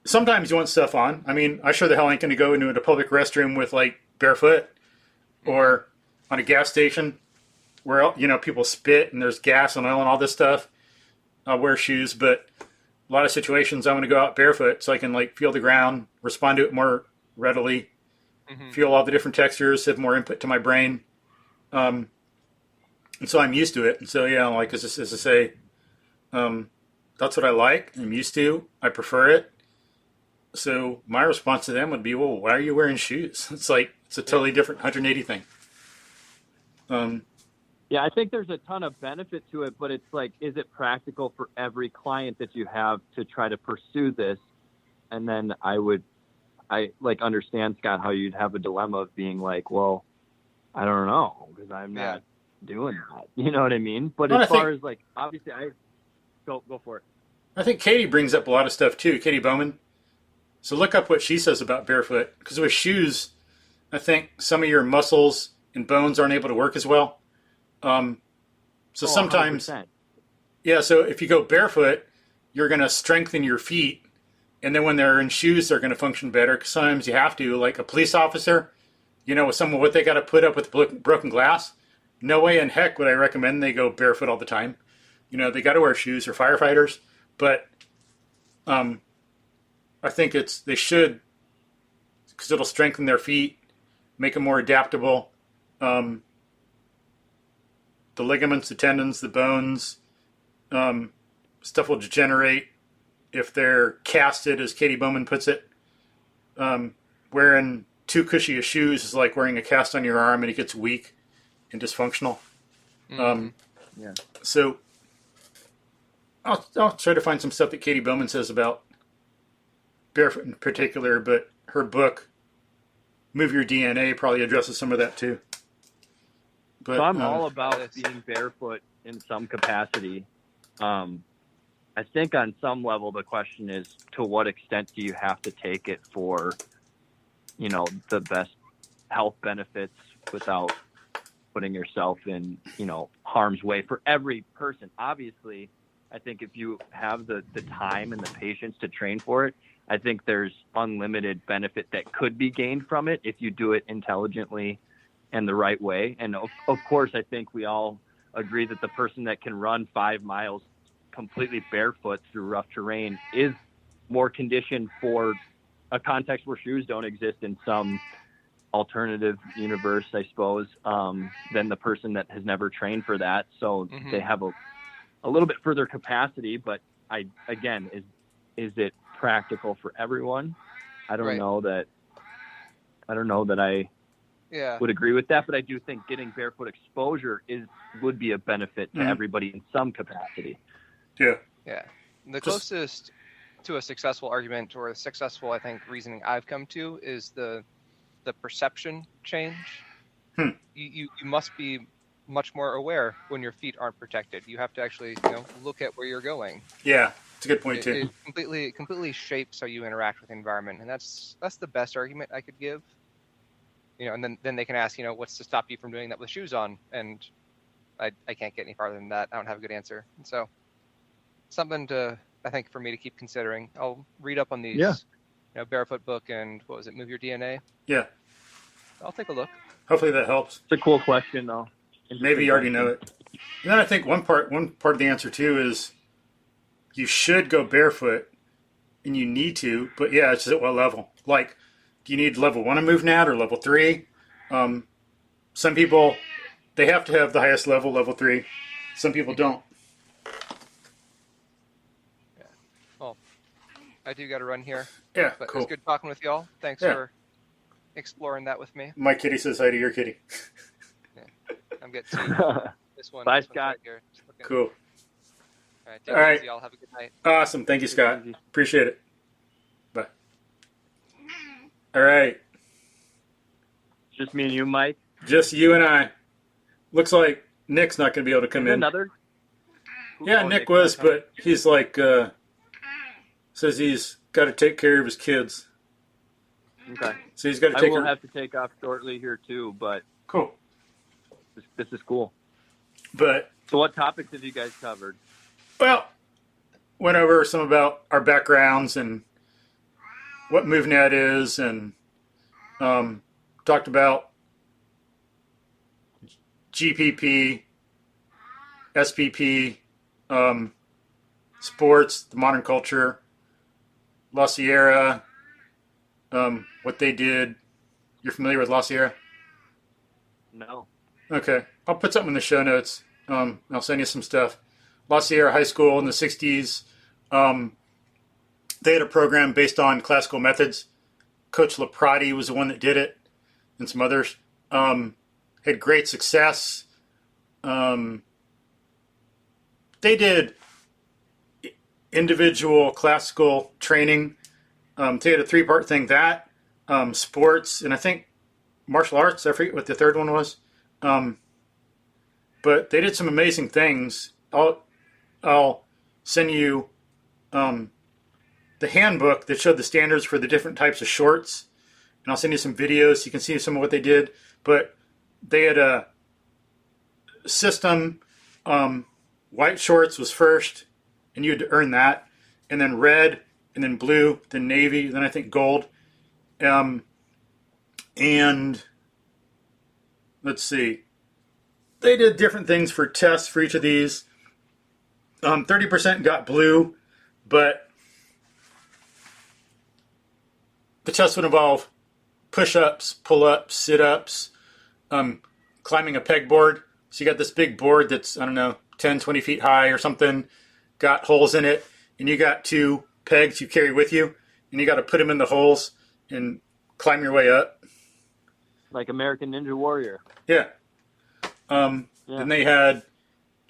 Speaker 1: Sometimes you want stuff on. I sure the hell ain't going to go into a public restroom with like barefoot or on a gas station where, people spit and there's gas and oil and all this stuff. I'll wear shoes, but a lot of situations I want to go out barefoot so I can like feel the ground, respond to it more readily, feel all the different textures, have more input to my brain. And so I'm used to it. And so, like as I say, that's what I like. I'm used to. I prefer it. So my response to them would be, well, why are you wearing shoes? It's like, it's a totally different 180 thing.
Speaker 7: Yeah, I think there's a ton of benefit to it, but it's like, is it practical for every client that you have to try to pursue this? And then I like understand, Scott, how you'd have a dilemma of being like, well, I don't know, because I'm not doing that. You know what I mean? But
Speaker 1: Well,
Speaker 7: as far as like, obviously, I go for it.
Speaker 1: I think Katie brings up a lot of stuff too, Katie Bowman. So look up what she says about barefoot, because with shoes, I think some of your muscles and bones aren't able to work as well. So sometimes,
Speaker 7: 100%.
Speaker 1: yeah. So if you go barefoot, you're going to strengthen your feet, and then when they're in shoes, they're going to function better. Because sometimes you have to, like a police officer, with some of what they got to put up with broken glass. No way in heck would I recommend they go barefoot all the time. They got to wear shoes, or firefighters. But I think they should, because it'll strengthen their feet, make them more adaptable. The ligaments, the tendons, the bones, stuff will degenerate if they're casted, as Katie Bowman puts it. Wearing too cushy of shoes is like wearing a cast on your arm, and it gets weak and dysfunctional.
Speaker 7: Yeah.
Speaker 1: So I'll try to find some stuff that Katie Bowman says about barefoot in particular, but her book, Move Your DNA, probably addresses some of that too. But
Speaker 7: So I'm all about being barefoot in some capacity. I think on some level the question is, to what extent do you have to take it for, the best health benefits without putting yourself in, harm's way for every person. Obviously, I think if you have the time and the patience to train for it, I think there's unlimited benefit that could be gained from it if you do it intelligently and the right way. And of course, I think we all agree that the person that can run 5 miles completely barefoot through rough terrain is more conditioned for a context where shoes don't exist in some alternative universe, I suppose, than the person that has never trained for that. So they have a little bit further capacity, but is it practical for everyone? I don't know that I would agree with that, but I do think getting barefoot exposure would be a benefit to everybody in some capacity.
Speaker 1: Yeah.
Speaker 4: The closest to a successful argument, or a successful, I think, reasoning I've come to, is the perception change. You must be much more aware when your feet aren't protected. You have to actually look at where you're going.
Speaker 1: Yeah, it's a good point too.
Speaker 4: It completely shapes how you interact with the environment, and that's the best argument I could give. And then they can ask, what's to stop you from doing that with shoes on? And I can't get any farther than that. I don't have a good answer. And so something I think for me to keep considering. I'll read up on these. Barefoot book and what was it? Move Your DNA.
Speaker 1: Yeah.
Speaker 4: I'll take a look.
Speaker 1: Hopefully that helps.
Speaker 7: It's a cool question, though.
Speaker 1: Maybe you already know it. And then I think one part of the answer too is you should go barefoot, and you need to, but yeah, it's just at what level? Like, do you need level 1 of MovNat or level 3? Some people, they have to have the highest level 3. Some people don't.
Speaker 4: Yeah. Well, I do got to run here.
Speaker 1: Yeah,
Speaker 4: but
Speaker 1: cool.
Speaker 4: It was good talking with y'all. Thanks for exploring that with me.
Speaker 1: My kitty says hi to your kitty.
Speaker 4: I'm getting this one.
Speaker 7: Bye,
Speaker 4: this
Speaker 7: Scott.
Speaker 4: right here.
Speaker 1: Cool.
Speaker 4: All right. Take
Speaker 1: All right.
Speaker 4: it easy. Y'all have a good night.
Speaker 1: Awesome. Thank you, Scott. Appreciate it. Bye. All right.
Speaker 7: Just me and you, Mike?
Speaker 1: Just you and I. Looks like Nick's not going to be able to come in.
Speaker 7: Another?
Speaker 1: Yeah, Nick was, but he's like, says he's got to take care of his kids.
Speaker 7: Okay.
Speaker 1: So he's got to take
Speaker 7: I will have to take off shortly here, too, but
Speaker 1: cool.
Speaker 7: This is cool.
Speaker 1: But
Speaker 7: so what topics have you guys covered?
Speaker 1: Well, went over some about our backgrounds and what MovNat is, and talked about GPP, SPP, sports, the modern culture, La Sierra, what they did. You're familiar with La Sierra?
Speaker 7: No.
Speaker 1: Okay. I'll put something in the show notes. I'll send you some stuff. La Sierra High School in the 60s. They had a program based on classical methods. Coach Laprati was the one that did it, and some others. Had great success. They did individual classical training. They had a 3-part thing, that, sports, and I think martial arts. I forget what the third one was. But they did some amazing things. I'll send you the handbook that showed the standards for the different types of shorts, and I'll send you some videos so you can see some of what they did. But they had a system. White shorts was first, and you had to earn that, and then red, and then blue, then navy, then I think gold. And let's see. They did different things for tests for each of these. 30% got blue, but the test would involve push-ups, pull-ups, sit-ups, climbing a pegboard. So you got this big board that's, I don't know, 10, 20 feet high or something, got holes in it, and you got 2 pegs you carry with you, and you got to put them in the holes and climb your way up.
Speaker 7: Like American Ninja Warrior.
Speaker 1: Yeah. Then they had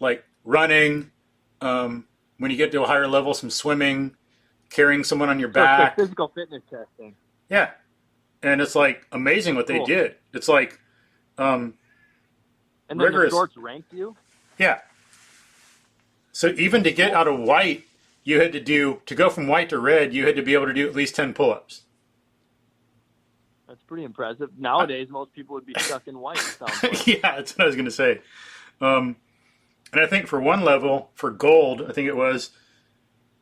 Speaker 1: like running, when you get to a higher level, some swimming, carrying someone on your back.
Speaker 7: So physical fitness testing.
Speaker 1: Yeah. And it's like amazing what they did. It's like
Speaker 7: and then
Speaker 1: rigorous.
Speaker 7: The shorts ranked you?
Speaker 1: Yeah. So even to get out of white, you had to go from white to red, you had to be able to do at least 10 pull-ups.
Speaker 7: That's pretty impressive. Nowadays, most people would be stuck in white. Sounds like.
Speaker 1: Yeah, that's what I was going to say. And I think for one level, for gold, I think it was,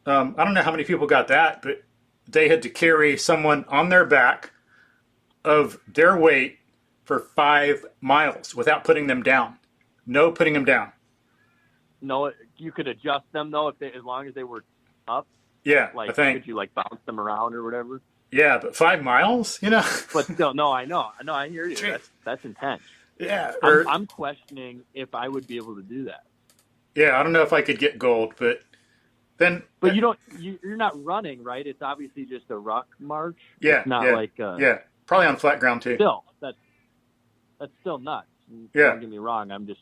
Speaker 1: I don't know how many people got that, but they had to carry someone on their back of their weight for 5 miles without putting them down. No putting them down.
Speaker 7: No, you could adjust them, though, as long as they were up.
Speaker 1: Yeah,
Speaker 7: like,
Speaker 1: I think.
Speaker 7: Could you, like, bounce them around or whatever?
Speaker 1: Yeah, but 5 miles, you know?
Speaker 7: But still, no, I know. No, I hear you. That's intense.
Speaker 1: Yeah.
Speaker 7: I'm questioning if I would be able to do that.
Speaker 1: Yeah, I don't know if I could get gold, but then...
Speaker 7: But you're not running, right? It's obviously just a rock march.
Speaker 1: Yeah,
Speaker 7: it's not like...
Speaker 1: yeah, probably on flat ground, too.
Speaker 7: Still, that's still nuts.
Speaker 1: Yeah.
Speaker 7: Don't get me wrong. I'm just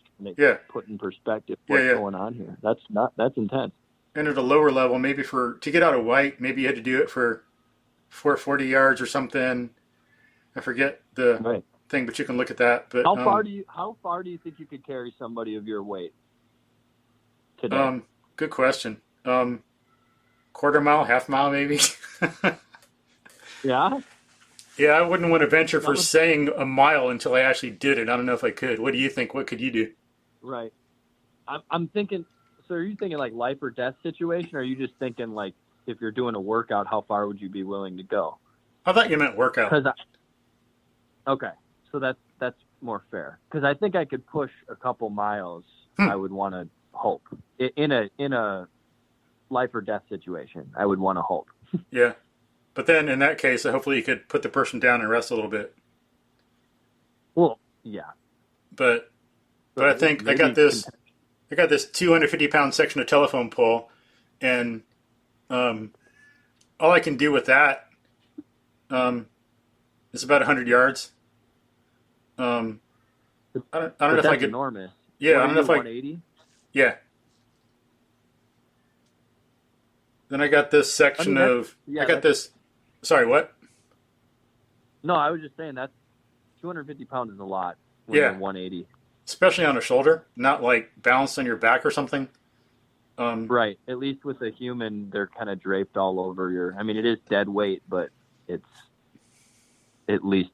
Speaker 7: put in perspective what's going on here. That's intense.
Speaker 1: And at a lower level, maybe to get out of white, maybe you had to do it for 440 yards or something. I forget the thing, but you can look at that. But
Speaker 7: how far do you think you could carry somebody of your weight today?
Speaker 1: Good question. Quarter mile, half mile, maybe.
Speaker 7: Yeah.
Speaker 1: Yeah, I wouldn't want to venture for saying a mile until I actually did it. I don't know if I could. What do you think? What could you do?
Speaker 7: Right. I'm thinking. So are you thinking like life or death situation, or are you just thinking like if you're doing a workout, how far would you be willing to go?
Speaker 1: I thought you meant workout.
Speaker 7: Okay, so that's more fair. Because I think I could push a couple miles. I would want to hope in a life or death situation. I would want to hope.
Speaker 1: Yeah, but then in that case, hopefully you could put the person down and rest a little bit.
Speaker 7: Well, yeah.
Speaker 1: But I think I got this 250-pound section of telephone pole, and all I can do with that is about 100 yards. I don't know if I could.
Speaker 7: Enormous.
Speaker 1: Yeah, I don't know if
Speaker 7: 180?
Speaker 1: Yeah. Then I got this section this. Sorry, what?
Speaker 7: No, I was just saying that 250 pounds is a lot when you're 180.
Speaker 1: Especially on a shoulder, not like balanced on your back or something.
Speaker 7: Right. At least with a human, they're kind of draped all over your. I mean, it is dead weight, but it's at least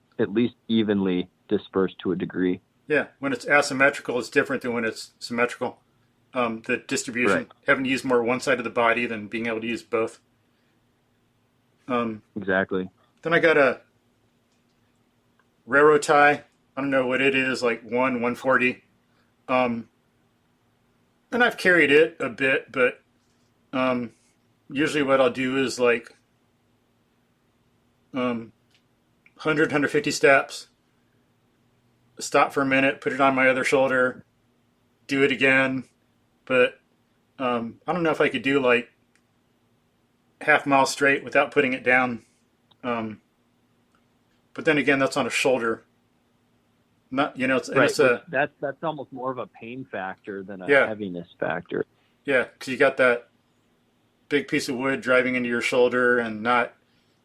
Speaker 7: evenly dispersed to a degree.
Speaker 1: Yeah. When it's asymmetrical, it's different than when it's symmetrical. The distribution, having to use more one side of the body than being able to use both.
Speaker 7: Exactly.
Speaker 1: Then I got a railroad tie. I don't know what it is, like 140. And I've carried it a bit, but usually what I'll do is like 100, 150 steps, stop for a minute, put it on my other shoulder, do it again. But I don't know if I could do like half mile straight without putting it down. But then again, that's on a shoulder. Not, it's
Speaker 7: that's almost more of a pain factor than a heaviness factor.
Speaker 1: Yeah, because you got that big piece of wood driving into your shoulder and not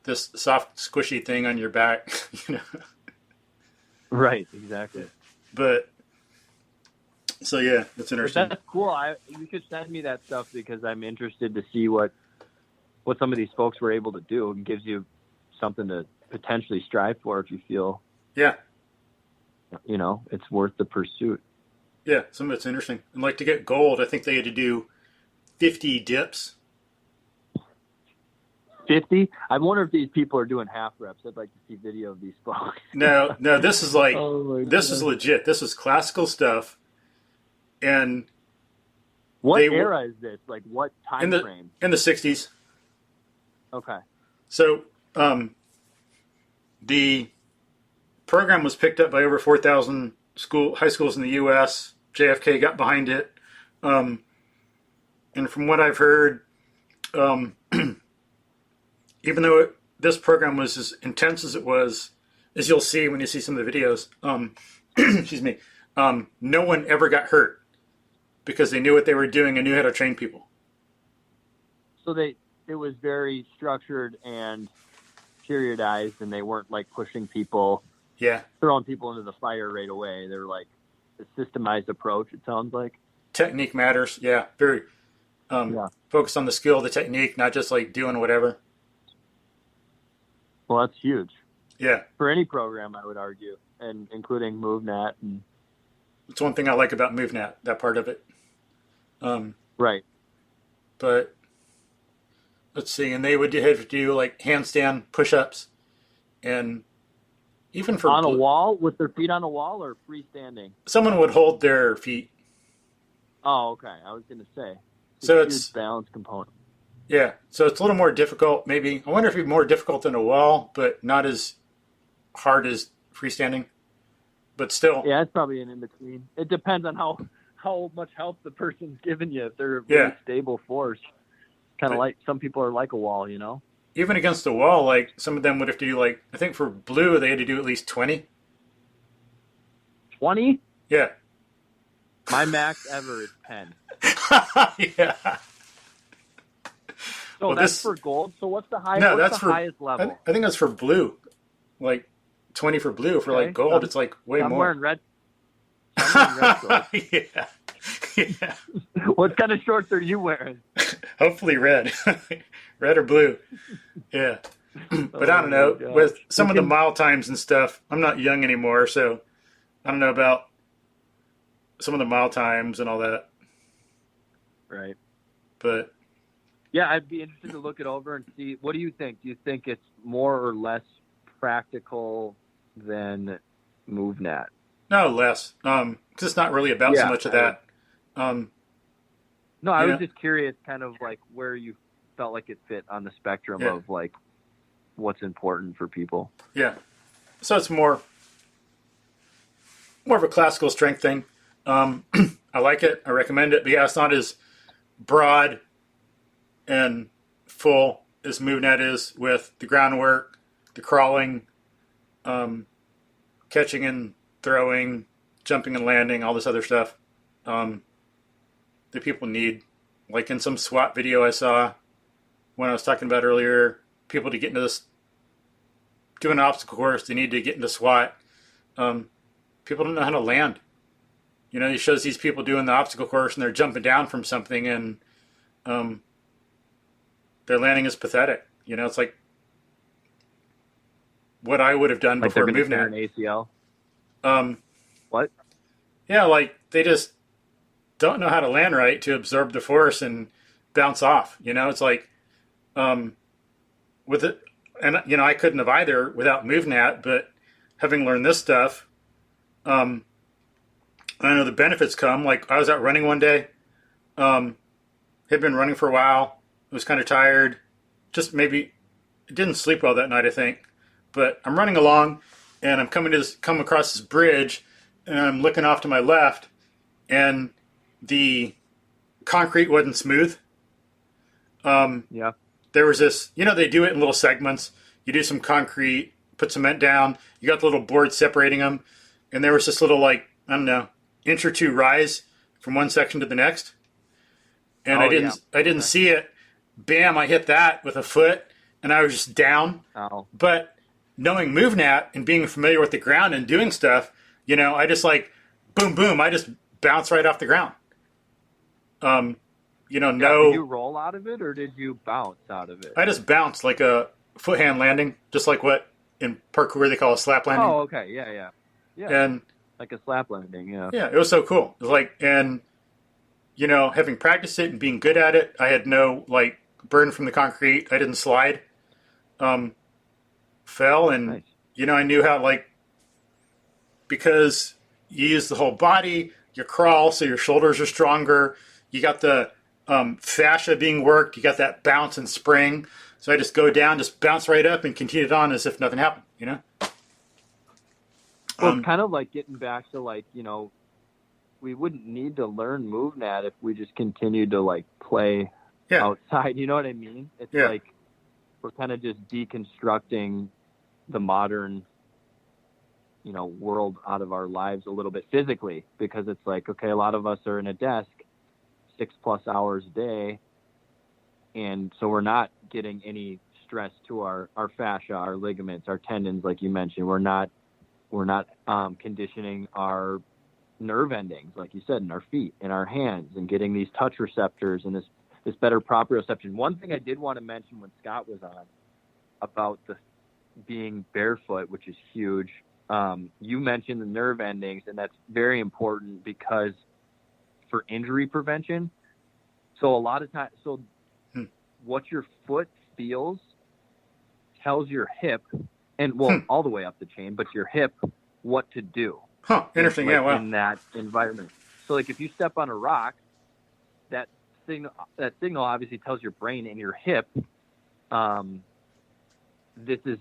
Speaker 1: this soft, squishy thing on your back.
Speaker 7: Right, exactly.
Speaker 1: But So yeah, that's interesting.
Speaker 7: That's cool. You should send me that stuff because I'm interested to see what some of these folks were able to do. It gives you something to potentially strive for if you feel,
Speaker 1: Yeah.
Speaker 7: It's worth the pursuit.
Speaker 1: Yeah, some of it's interesting. And like to get gold, I think they had to do 50 dips.
Speaker 7: 50? I wonder if these people are doing half reps. I'd like to see video of these folks.
Speaker 1: No, this is like,
Speaker 7: Oh
Speaker 1: this is legit. This is classical stuff. And
Speaker 7: what era is this? Like what time frame?
Speaker 1: In the 60s.
Speaker 7: Okay.
Speaker 1: So the program was picked up by over 4,000 high schools in the U.S. JFK got behind it. And from what I've heard, even though this program was as intense as it was, as you'll see when you see some of the videos, excuse me, no one ever got hurt because they knew what they were doing and knew how to train people.
Speaker 7: So it was very structured and periodized, and they weren't like pushing people, throwing people into the fire right away. They're like a systemized approach, it sounds like.
Speaker 1: Technique matters, yeah. Very focused on the skill, the technique, not just like doing whatever.
Speaker 7: Well, that's huge.
Speaker 1: Yeah.
Speaker 7: For any program, I would argue, and including MovNat.
Speaker 1: It's one thing I like about MovNat, that part of it.
Speaker 7: Right.
Speaker 1: But let's see, and they would have to do like handstand push-ups, and even for
Speaker 7: on a wall with their feet on a wall or freestanding.
Speaker 1: Someone would hold their feet.
Speaker 7: Oh, okay. I was going to say.
Speaker 1: So it's
Speaker 7: balance component.
Speaker 1: Yeah, so it's a little more difficult. Maybe I wonder if it'd be more difficult than a wall, but not as hard as freestanding. But still,
Speaker 7: yeah, it's probably an in between. It depends on how much help the person's giving you. If they're a really stable force, kind of like some people are like a wall,
Speaker 1: Even against a wall, like some of them would have to do like I think for blue they had to do at least 20.
Speaker 7: 20?
Speaker 1: Yeah.
Speaker 7: My max ever is 10.
Speaker 1: Yeah.
Speaker 7: So
Speaker 1: well,
Speaker 7: that's for gold. So what's the highest?
Speaker 1: No,
Speaker 7: what's
Speaker 1: that's
Speaker 7: the
Speaker 1: for
Speaker 7: highest level?
Speaker 1: I think that's for blue. Like 20 for blue. For like gold, it's like way
Speaker 7: I'm
Speaker 1: more.
Speaker 7: Wearing red. I'm wearing red shorts.
Speaker 1: Yeah.
Speaker 7: What kind of shorts are you wearing?
Speaker 1: Hopefully red. Red or blue. Yeah. But I don't know. With some of the mile times and stuff, I'm not young anymore, so I don't know about some of the mile times and all that.
Speaker 7: Right.
Speaker 1: But
Speaker 7: yeah, I'd be interested to look it over and see. What do you think? Do you think it's more or less practical than MovNat?
Speaker 1: No, less. Because it's not really about so much of that.
Speaker 7: No, I was just curious, kind of like where you felt like it fit on the spectrum of like what's important for people.
Speaker 1: Yeah. So it's more of a classical strength thing. I like it. I recommend it. But yeah, it's not as broad and full as MovNat is with the groundwork, the crawling, catching and throwing, jumping and landing, all this other stuff that people need. Like in some SWAT video I saw when I was talking about earlier, people to get into this, do an obstacle course, they need to get into SWAT. People don't know how to land. He shows these people doing the obstacle course and they're jumping down from something and their landing is pathetic. It's like what I would have done
Speaker 7: like
Speaker 1: before
Speaker 7: moving
Speaker 1: MovNat.
Speaker 7: An ACL. What?
Speaker 1: Yeah, like they just don't know how to land right to absorb the force and bounce off. It's like with it, and I couldn't have either without MovNat. But having learned this stuff, I know the benefits come. Like I was out running one day, had been running for a while. Was kind of tired. Just maybe didn't sleep well that night, I think. But I'm running along, and I'm come across this bridge, and I'm looking off to my left, and the concrete wasn't smooth. There was this, they do it in little segments. You do some concrete, put cement down, you got the little board separating them, and there was this little, like, I don't know, inch or two rise from one section to the next. And I didn't see it. Bam, I hit that with a foot, and I was just down.
Speaker 7: Oh.
Speaker 1: But knowing MovNat and being familiar with the ground and doing stuff, I just like, boom, boom, I just bounce right off the ground. No.
Speaker 7: Did you roll out of it or did you bounce out of it?
Speaker 1: I just bounced like a foothand landing, just like what in parkour they call a slap landing.
Speaker 7: Oh, okay. Yeah.
Speaker 1: And
Speaker 7: like a slap landing, yeah.
Speaker 1: Yeah, it was so cool. It was like, and having practiced it and being good at it, I had no like burn from the concrete. I didn't slide. Fell and
Speaker 7: Nice.
Speaker 1: I knew how, like, because you use the whole body, you crawl, so your shoulders are stronger. You got the fascia being worked. You got that bounce and spring. So I just go down, just bounce right up, and continue it on as if nothing happened.
Speaker 7: Well, it's kind of like getting back to, like, we wouldn't need to learn MovNat if we just continued to, like, play outside. You know what I mean? It's like we're kind of just deconstructing the modern, world out of our lives a little bit physically, because it's like, okay, a lot of us are in a desk 6+ hours a day. And so we're not getting any stress to our fascia, our ligaments, our tendons, like you mentioned. We're not conditioning our nerve endings, like you said, in our feet, in our hands, and getting these touch receptors and this better proprioception. One thing I did want to mention when Scott was on about the being barefoot, which is huge. You mentioned the nerve endings, and that's very important because for injury prevention. So a lot of times, what your foot feels tells your hip, and all the way up the chain, but your hip, what to do.
Speaker 1: Huh, interesting.
Speaker 7: Like,
Speaker 1: yeah, wow.
Speaker 7: in that environment. So like if you step on a rock, that signal obviously tells your brain and your hip, this is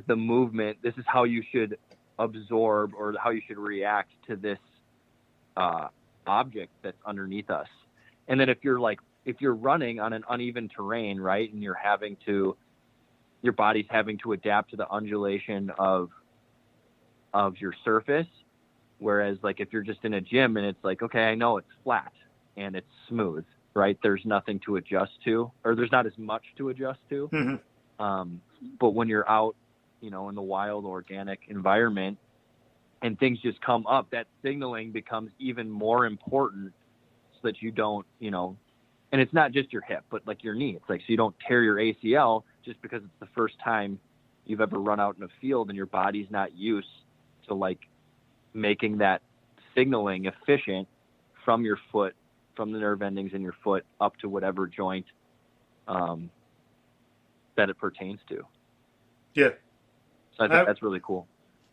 Speaker 7: the movement. This is how you should absorb or how you should react to this object that's underneath us. And then if you're running on an uneven terrain, right, and your body's having to adapt to the undulation of your surface, whereas like if you're just in a gym and it's like, okay, I know it's flat and it's smooth, right? There's nothing to adjust to, or there's not as much to adjust to.
Speaker 1: Mm-hmm.
Speaker 7: But when you're out, in the wild organic environment and things just come up, that signaling becomes even more important so that you don't, and it's not just your hip, but like your knee. It's like, so you don't tear your ACL just because it's the first time you've ever run out in a field and your body's not used to like making that signaling efficient from your foot, from the nerve endings in your foot up to whatever joint that it pertains to.
Speaker 1: Yeah.
Speaker 7: So I think that's really cool.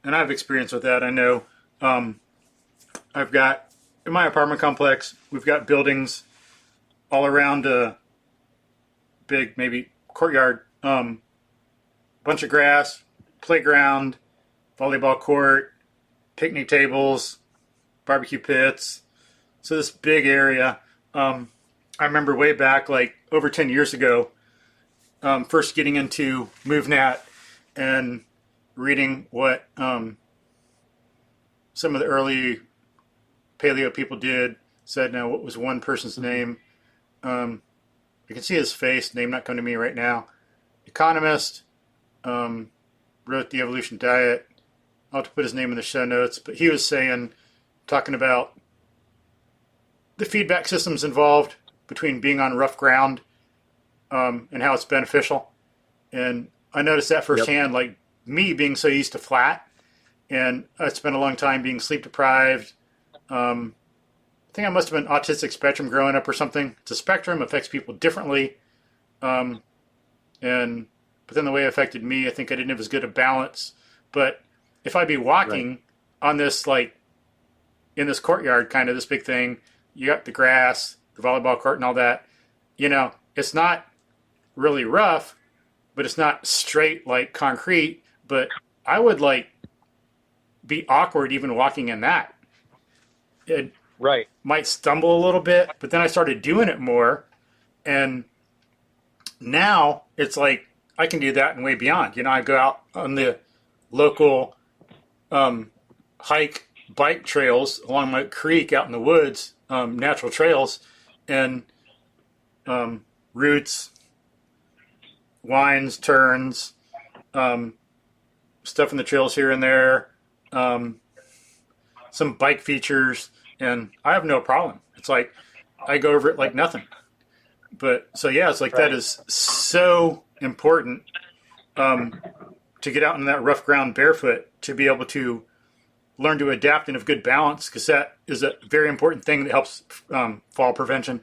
Speaker 1: And I have experience with that. I know I've got, in my apartment complex, we've got buildings all around a big, maybe courtyard, bunch of grass, playground, volleyball court, picnic tables, barbecue pits. So this big area. I remember way back, like over 10 years ago, first getting into MovNat and reading what some of the early paleo people did. Said, now what was one person's name? I can see his face, name not coming to me right now. Economist, wrote The Evolution Diet. I'll have to put his name in the show notes, but he was talking about the feedback systems involved between being on rough ground and how it's beneficial. And I noticed that firsthand, like me being so used to flat, and I spent a long time being sleep deprived. I think I must have been autistic spectrum growing up or something. It's a spectrum, affects people differently. But then the way it affected me, I think I didn't have as good a balance. But if I'd be walking on this, like, in this courtyard, kind of this big thing, you got the grass, the volleyball court and all that, it's not really rough, but it's not straight like concrete. But I would, like, be awkward even walking in that. It might stumble a little bit, but then I started doing it more. And now it's like I can do that and way beyond. I go out on the local bike trails along my creek out in the woods, natural trails, and routes, winds, turns, stuff in the trails here and there, some bike features, and I have no problem. It's like I go over it like nothing. But so yeah, it's like that is so important to get out in that rough ground barefoot, to be able to learn to adapt and have good balance, because that is a very important thing that helps fall prevention.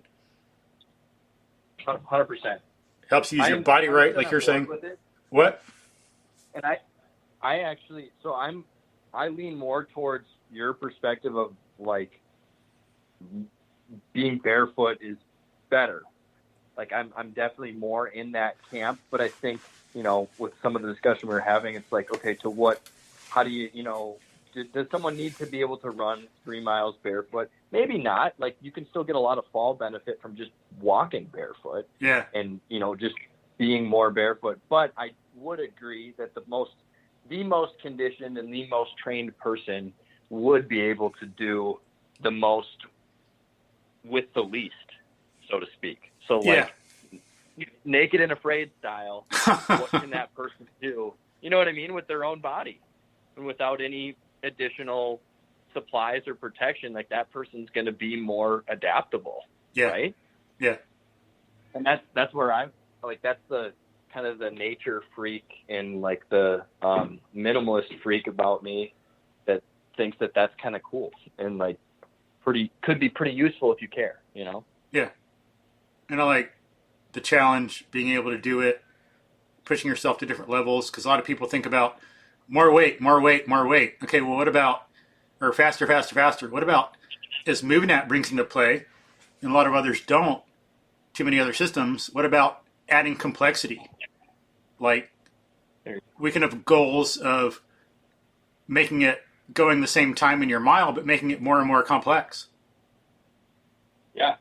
Speaker 7: 100%.
Speaker 1: Helps you use your body right, like you're saying. What?
Speaker 7: And I actually, so I lean more towards your perspective of like being barefoot is better. Like I'm definitely more in that camp, but I think, you know, with some of the discussion we were having, it's like, okay, how do you, you know, does someone need to be able to run 3 miles barefoot? Maybe not. Like, you can still get a lot of fall benefit from just walking barefoot.
Speaker 1: Yeah.
Speaker 7: And, you know, just being more barefoot. But I would agree that the most conditioned and the most trained person would be able to do the most with the least, so to speak. So, like, naked and afraid style, what can that person do? You know what I mean? With their own body and without any additional supplies or protection, like that person's going to be more adaptable.
Speaker 1: Yeah.
Speaker 7: Right.
Speaker 1: Yeah.
Speaker 7: And that's where I'm like, that's the kind of the nature freak and like the minimalist freak about me that thinks that that's kind of cool and like could be pretty useful if you care, you know?
Speaker 1: Yeah. And I like the challenge, being able to do it, pushing yourself to different levels, because a lot of people think about more weight, more weight, more weight. Okay, well, what about, or faster, faster, faster? What about, as MovNat brings into play, and a lot of others don't, too many other systems, what about adding complexity? Like, we can have goals of making it going the same time in your mile, but making it more and more complex.
Speaker 7: Yeah.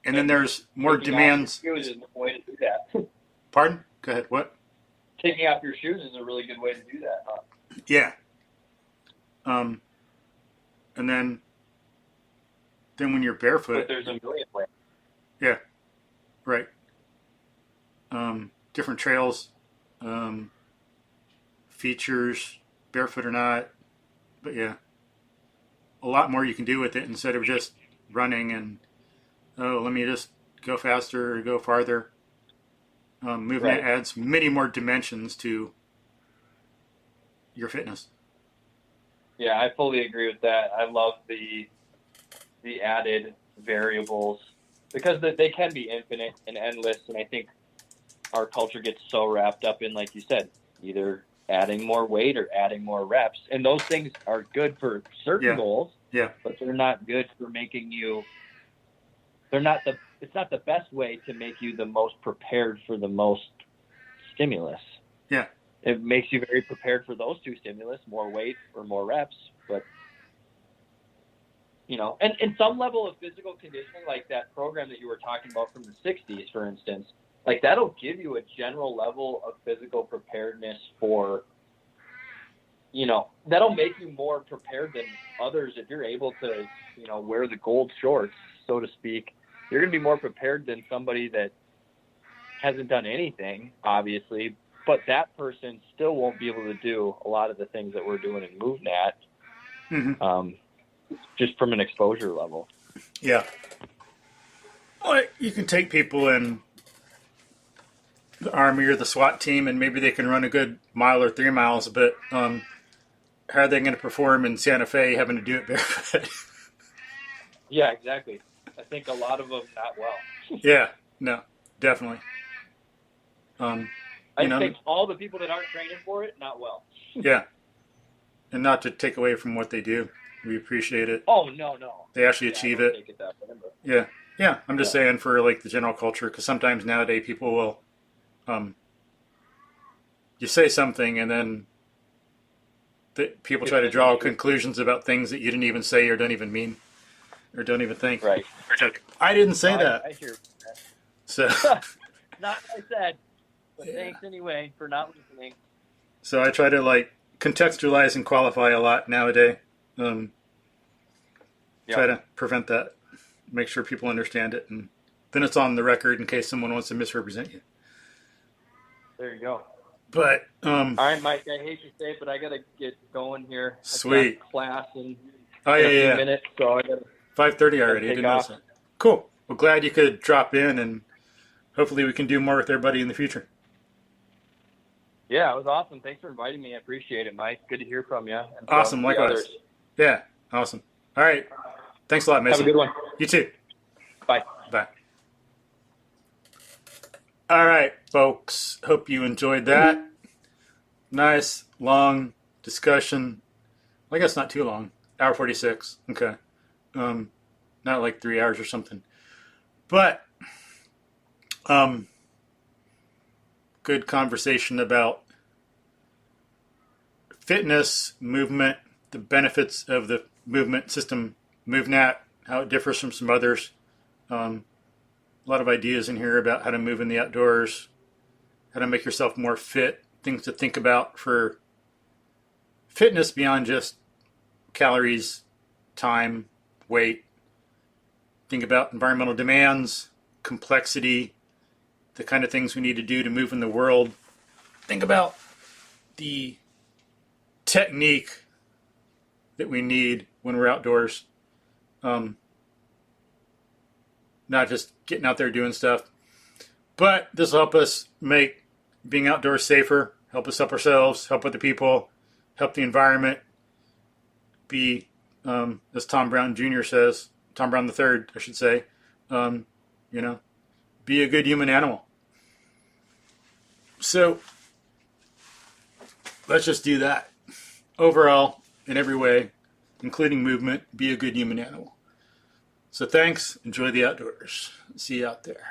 Speaker 1: And then there's more demands.
Speaker 7: Taking off your shoes is a way to do that.
Speaker 1: Pardon? Go ahead. What?
Speaker 7: Taking off your shoes is a really good way to do that, huh?
Speaker 1: Yeah. And then when you're barefoot.
Speaker 7: But there's a million ways.
Speaker 1: Yeah. Right. Different trails, features, barefoot or not. But yeah, a lot more you can do with it instead of just running and, let me just go faster or go farther. MovNat adds many more dimensions to your fitness.
Speaker 7: Yeah, I fully agree with that. I love the added variables because they can be infinite and endless. And I think our culture gets so wrapped up in, like you said, either adding more weight or adding more reps. And those things are good for certain goals, but they're not good for making you – it's not the best way to make you the most prepared for the most stimulus.
Speaker 1: Yeah.
Speaker 7: It makes you very prepared for those two stimulus, more weight or more reps. But, you know, and some level of physical conditioning, like that program that you were talking about from the 60s, for instance, like that'll give you a general level of physical preparedness for, you know, that'll make you more prepared than others. If you're able to, you know, wear the gold shorts, so to speak, you're going to be more prepared than somebody that hasn't done anything, obviously, but that person still won't be able to do a lot of the things that we're doing in MovNat, just from an exposure level.
Speaker 1: Yeah. Well, you can take people in the Army or the SWAT team, and maybe they can run a good mile or 3 miles, but how are they going to perform in Santa Fe having to do it barefoot?
Speaker 7: Yeah, exactly. I think a lot of them not well.
Speaker 1: Yeah, no, definitely.
Speaker 7: I think all the people that aren't training for it, not well.
Speaker 1: Yeah. And not to take away from what they do. We appreciate it.
Speaker 7: Oh, no.
Speaker 1: They actually achieve it.
Speaker 7: Take it that way, but...
Speaker 1: Yeah. I'm just saying for like the general culture, because sometimes nowadays people will, you say something and then people try to draw conclusions about things that you didn't even say or don't even mean or don't even think.
Speaker 7: Right.
Speaker 1: It's like, I didn't say that.
Speaker 7: I hear that.
Speaker 1: So
Speaker 7: not what I said, but thanks anyway for not listening.
Speaker 1: So I try to like contextualize and qualify a lot nowadays. Try to prevent that, make sure people understand it, and then it's on the record in case someone wants to misrepresent you.
Speaker 7: There you go.
Speaker 1: But
Speaker 7: all right, Mike, I hate to say it, but I gotta get going here.
Speaker 1: Sweet.
Speaker 7: I've got class in
Speaker 1: Oh,
Speaker 7: in a few
Speaker 1: yeah.
Speaker 7: minutes, so I gotta
Speaker 1: 5:30 already. I
Speaker 7: take
Speaker 1: didn't notice
Speaker 7: off.
Speaker 1: that. Cool. Well, glad you could drop in, and hopefully we can do more with everybody in the future.
Speaker 7: Yeah, it was awesome. Thanks for inviting me. I appreciate it, Mike. Good to hear from you. And from
Speaker 1: Awesome.
Speaker 7: the
Speaker 1: Likewise.
Speaker 7: others.
Speaker 1: Yeah. Awesome. All right. Thanks a lot, Mason.
Speaker 7: Have a good one.
Speaker 1: You too.
Speaker 7: Bye.
Speaker 1: Bye. All right, folks. Hope you enjoyed that. Nice, long discussion. Well, I guess not too long. Hour 46. Okay. Not like 3 hours or something. But good conversation about fitness, movement, the benefits of the movement system, MovNat, how it differs from some others. A lot of ideas in here about how to move in the outdoors, how to make yourself more fit, things to think about for fitness beyond just calories, time, weight. Think about environmental demands, complexity, the kind of things we need to do to move in the world. Think about the technique that we need when we're outdoors. Not just getting out there doing stuff. But this will help us make being outdoors safer, help us help ourselves, help other people, help the environment, be, as Tom Brown Jr. says, Tom Brown III, I should say, be a good human animal. So let's just do that. Overall, in every way, including movement, be a good human animal. So thanks. Enjoy the outdoors. See you out there.